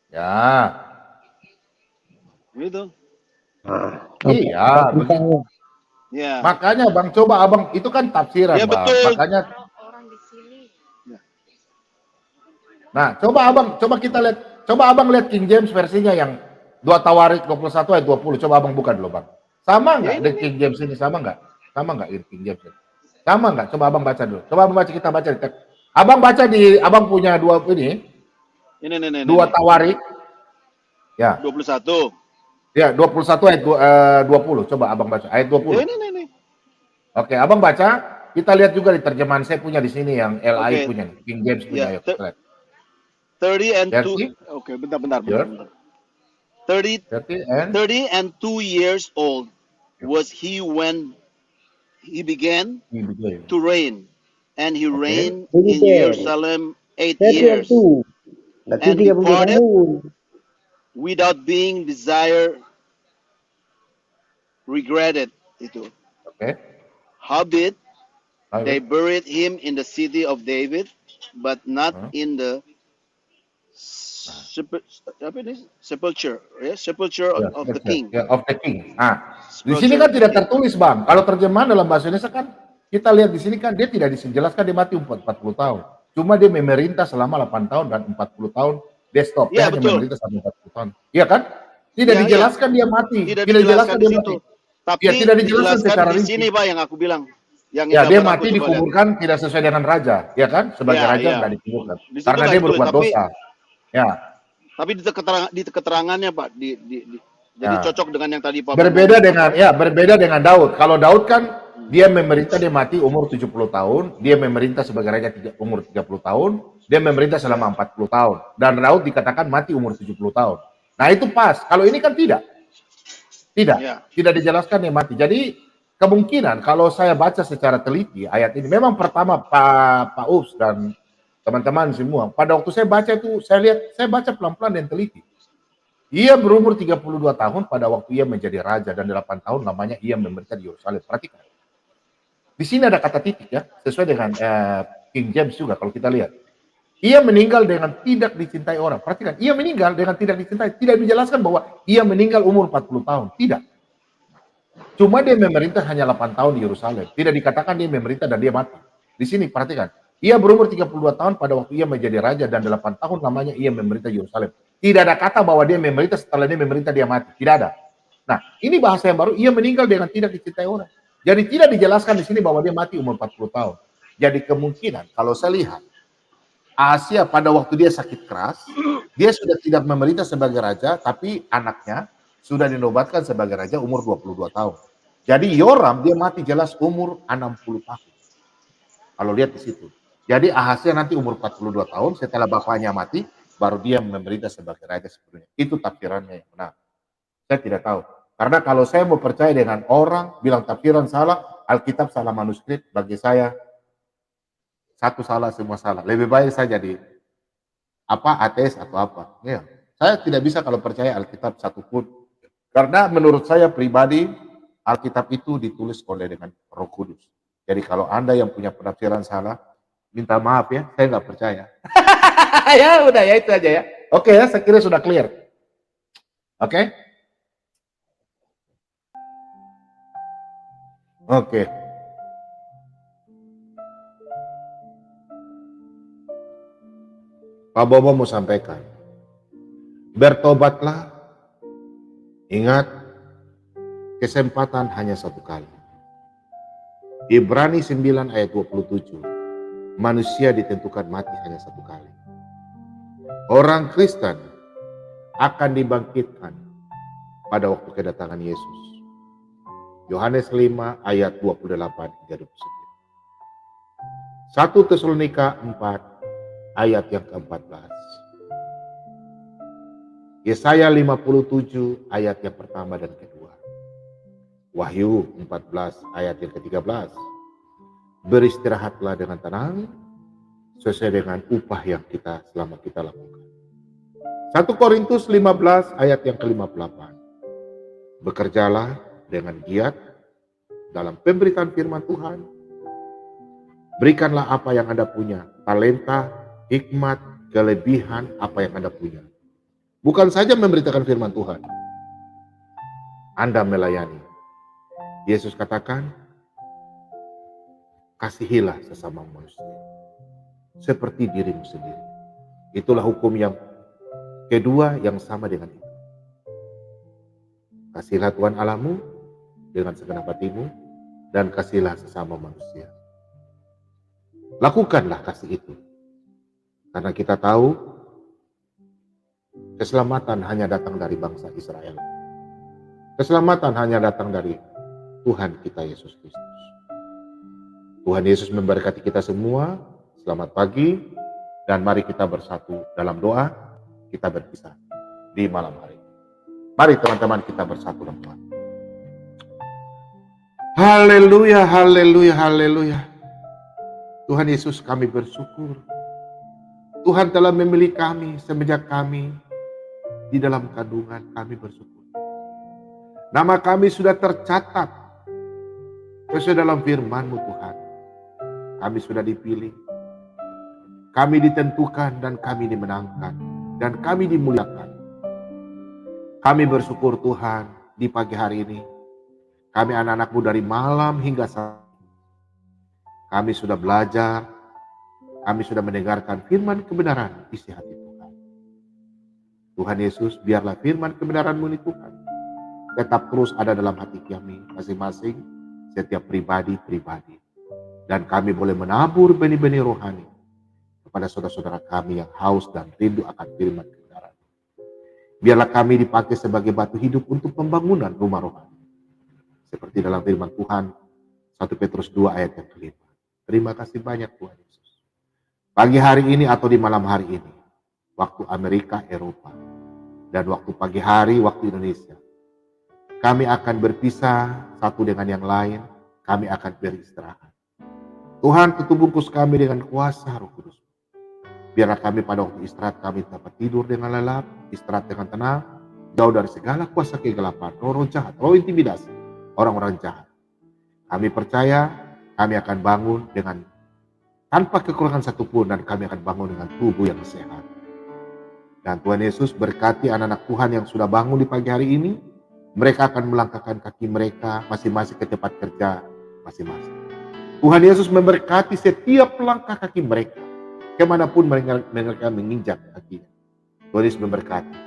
Ya.
Gitu.
Iya, begitu.
Ya.
Makanya Bang, coba Abang, itu kan tafsiran
Ya,
Bang.
betul.
Makanya Nah, coba kita lihat, coba Abang lihat King James versinya yang 2 Tawarik 21 ayat 20. Coba Abang buka dulu, Bang. Sama enggak dengan King James ini? Sama enggak? Sama enggak King James ini? Sama enggak? Coba Abang baca dulu. Coba Abang baca, kita baca di teks. Abang baca di, Abang punya dua ini.
Ini.
2 Tawarik. Ya.
21.
Ya, 21 ayat 20. Coba Abang baca ayat 20.
Ini.
Oke, Abang baca. Kita lihat juga di terjemahan saya punya di sini yang LI punya, King James punya.
Ya,
Ayo, kita lihat.
30 and 2.
30?
Oke, bentar. 30 and 2 years old was he when he began to reign, and he reigned in Jerusalem 8 years, and departed without being desired, regretted itu. Howbeit they buried him in the city of David, but not in the sepulchre of the king.
Of the king. Nah, di sini kan tidak tertulis Bang. Kalau terjemahan dalam bahasa Indonesia kan kita lihat di sini kan dia tidak dijelaskan dia mati umur 40 tahun. Cuma dia memerintah selama 8 tahun dan 40 tahun dia stop.
Iya,
dia hanya
betul.
memerintah sampai 40 tahun. Iya kan? Tidak dijelaskan dia mati.
Tidak dijelaskan di situ. Tapi
ya, tidak dijelaskan secara
di
rinci.
sini Pak yang aku bilang. Yang
Ya, dia mati dikuburkan tidak sesuai dengan raja, ya kan? Sebagai raja enggak dikuburkan. Karena dia berbuat dosa. Ya.
Tapi di keterangannya Pak, jadi cocok dengan yang tadi Pak.
Berbeda dengan Daud. Kalau Daud kan dia memerintah, dia mati umur 70 tahun, dia memerintah sebagai raja umur 30 tahun, dia memerintah selama 40 tahun. Dan Daud dikatakan mati umur 70 tahun. Nah, itu pas. Kalau ini kan tidak. Tidak dijelaskan dia mati. Jadi kemungkinan kalau saya baca secara teliti ayat ini, memang pertama Pak Ups dan teman-teman semua, pada waktu saya baca itu, saya baca pelan-pelan dan teliti. Ia berumur 32 tahun pada waktu ia menjadi raja, dan 8 tahun lamanya ia memerintah di Yerusalem. Perhatikan. Di sini ada kata titik ya, sesuai dengan King James juga kalau kita lihat. Ia meninggal dengan tidak dicintai orang. Perhatikan, ia meninggal dengan tidak dicintai. Tidak dijelaskan bahwa ia meninggal umur 40 tahun. Tidak. Cuma dia memerintah hanya 8 tahun di Yerusalem. Tidak dikatakan dia memerintah dan dia mati. Di sini perhatikan. Ia berumur 32 tahun pada waktu ia menjadi raja, dan 8 tahun lamanya ia memerintah Yerusalem. Tidak ada kata bahwa dia memerintah setelah dia memerintah dia mati. Tidak ada. Nah, ini bahasa yang baru. Ia meninggal dengan tidak dicintai orang. Jadi tidak dijelaskan di sini bahwa dia mati umur 40 tahun. Jadi kemungkinan kalau saya lihat Ahasia pada waktu dia sakit keras, dia sudah tidak memerintah sebagai raja, tapi anaknya sudah dinobatkan sebagai raja umur 22 tahun. Jadi Yoram dia mati jelas umur 60 tahun. Kalau lihat di situ. Jadi Ahasia nanti umur 42 tahun setelah bapaknya mati, baru dia memerintah sebagai raja sepenuhnya. Itu tafsirannya yang benar. Saya tidak tahu. Karena kalau saya mau percaya dengan orang bilang tafsiran salah, Alkitab salah manuskrip, bagi saya satu salah semua salah. Lebih baik saya jadi ateis atau apa. Ya. Saya tidak bisa kalau percaya Alkitab satupun. Karena menurut saya pribadi, Alkitab itu ditulis oleh dengan Roh Kudus. Jadi kalau Anda yang punya penafsiran salah, minta maaf ya, saya nggak percaya. Ya udah ya itu aja ya. Oke ya, saya kira sudah clear. Oke? Oke. Pak Bobo mau sampaikan. Bertobatlah. Ingat, kesempatan hanya satu kali. Ibrani 9 ayat 27. Manusia ditentukan mati hanya satu kali. Orang Kristen akan dibangkitkan pada waktu kedatangan Yesus. Yohanes 5 ayat 28 hingga 29. 1 Tesalonika 4 ayat yang ke-14. Yesaya 57 ayat yang pertama dan kedua. Wahyu 14 ayat yang ke-13. Beristirahatlah dengan tenang sesuai dengan upah yang selama kita lakukan. 1 Korintus 15 ayat yang ke-58. Bekerjalah dengan giat dalam pemberitaan firman Tuhan. Berikanlah apa yang Anda punya, talenta, hikmat, kelebihan apa yang Anda punya. Bukan saja memberitakan firman Tuhan, Anda melayani. Yesus katakan, kasihilah sesama manusia seperti dirimu sendiri. Itulah hukum yang kedua yang sama dengan itu. Kasihilah Tuhan Allahmu dengan segenap hatimu dan kasihilah sesama manusia. Lakukanlah kasih itu. Karena kita tahu keselamatan hanya datang dari bangsa Israel. Keselamatan hanya datang dari Tuhan kita Yesus Kristus. Tuhan Yesus memberkati kita semua. Selamat pagi dan mari kita bersatu dalam doa. Kita berpisah di malam hari. Mari teman-teman kita bersatu dalam doa. Haleluya, haleluya, haleluya. Tuhan Yesus, kami bersyukur. Tuhan telah memilih kami semenjak kami di dalam kandungan, kami bersyukur. Nama kami sudah tercatat sesuai dalam firman-Mu Tuhan. Kami sudah dipilih. Kami ditentukan dan kami dimenangkan. Dan kami dimuliakan. Kami bersyukur Tuhan di pagi hari ini. Kami anak-anak-Mu dari malam hingga saat ini. Kami sudah belajar. Kami sudah mendengarkan firman kebenaran isi hati Tuhan. Tuhan Yesus, biarlah firman kebenaran-Mu ini Tuhan tetap terus ada dalam hati kami masing-masing, setiap pribadi-pribadi. Dan kami boleh menabur benih-benih rohani kepada saudara-saudara kami yang haus dan rindu akan firman kebenaran. Biarlah kami dipakai sebagai batu hidup untuk pembangunan rumah rohani. Seperti dalam firman Tuhan, 1 Petrus 2 ayat yang kelima. Terima kasih banyak Tuhan Yesus. Pagi hari ini atau di malam hari ini, waktu Amerika, Eropa, dan waktu pagi hari, waktu Indonesia, kami akan berpisah satu dengan yang lain, kami akan beristirahat. Tuhan, tutup bungkus kami dengan kuasa Roh Kudus. Biarlah kami pada waktu istirahat kami dapat tidur dengan lelap, istirahat dengan tenang, jauh dari segala kuasa kegelapan, roh jahat, roh intimidasi, orang-orang jahat. Kami percaya kami akan bangun dengan tanpa kekurangan satupun dan kami akan bangun dengan tubuh yang sehat. Dan Tuhan Yesus berkati anak-anak Tuhan yang sudah bangun di pagi hari ini. Mereka akan melangkahkan kaki mereka masing-masing ke tempat kerja masing-masing. Tuhan Yesus memberkati setiap langkah kaki mereka. Kemanapun mereka menginjak kakinya. Tuhan Yesus memberkati.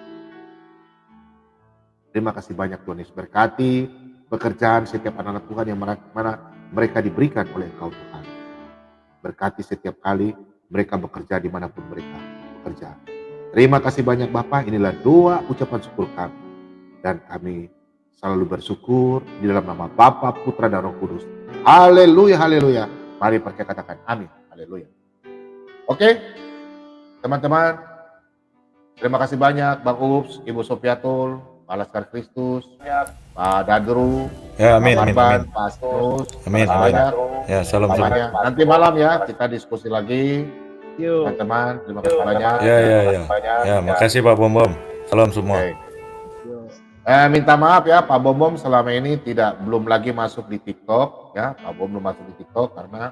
Terima kasih banyak Tuhan Yesus. Berkati pekerjaan setiap anak-anak Tuhan yang mana mereka diberikan oleh Engkau Tuhan. Berkati setiap kali mereka bekerja dimanapun mereka bekerja. Terima kasih banyak Bapa. Inilah doa ucapan syukur kami. Dan kami selalu bersyukur di dalam nama Bapa, Putra, dan Roh Kudus. Haleluya, haleluya. Mari percaya katakan amin. Haleluya. Oke, teman-teman. Terima kasih banyak Bang Ups, Ibu Sofiatul, Pak Laskar Kristus, Pak Dagru,
Ya, amin,
Pak
amin,
Marban,
amin.
Pak Astus.
Amin,
Terima
amin.
banyak.
Ya, salam salam.
Namanya. Nanti malam ya kita diskusi lagi. Teman-teman, terima kasih banyak.
Ya, ya, ya. Ya, makasih Pak Bom Bom. Salam semua.
Oke. Minta maaf ya Pak Bom selama ini belum lagi masuk di TikTok ya. Pak Bom belum masuk di TikTok karena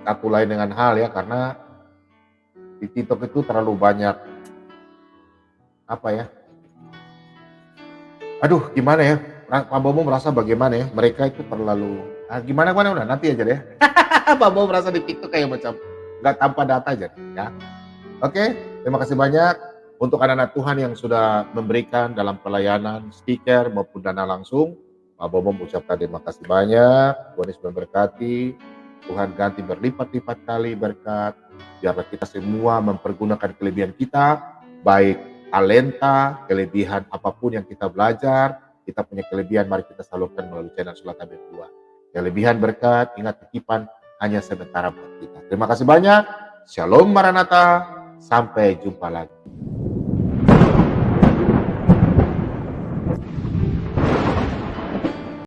satu lain dengan hal ya, karena di TikTok itu terlalu banyak apa ya? Aduh, gimana ya? Pak Bom merasa bagaimana ya? Mereka itu terlalu gimana udah nanti aja deh. Pak Bom merasa di TikTok kayak macam nggak tanpa data aja ya. Oke, terima kasih banyak untuk anak-anak Tuhan yang sudah memberikan dalam pelayanan stiker maupun dana langsung. Pak Bom ucapkan terima kasih banyak. Tuhan Yesus memberkati. Tuhan ganti berlipat-lipat kali berkat. Biarlah kita semua mempergunakan kelebihan kita, baik talenta, kelebihan apapun yang kita belajar. Kita punya kelebihan, mari kita salurkan melalui channel Sulatan Berdua. Kelebihan berkat, ingat titipan hanya sementara buat kita. Terima kasih banyak. Shalom Maranatha. Sampai jumpa lagi.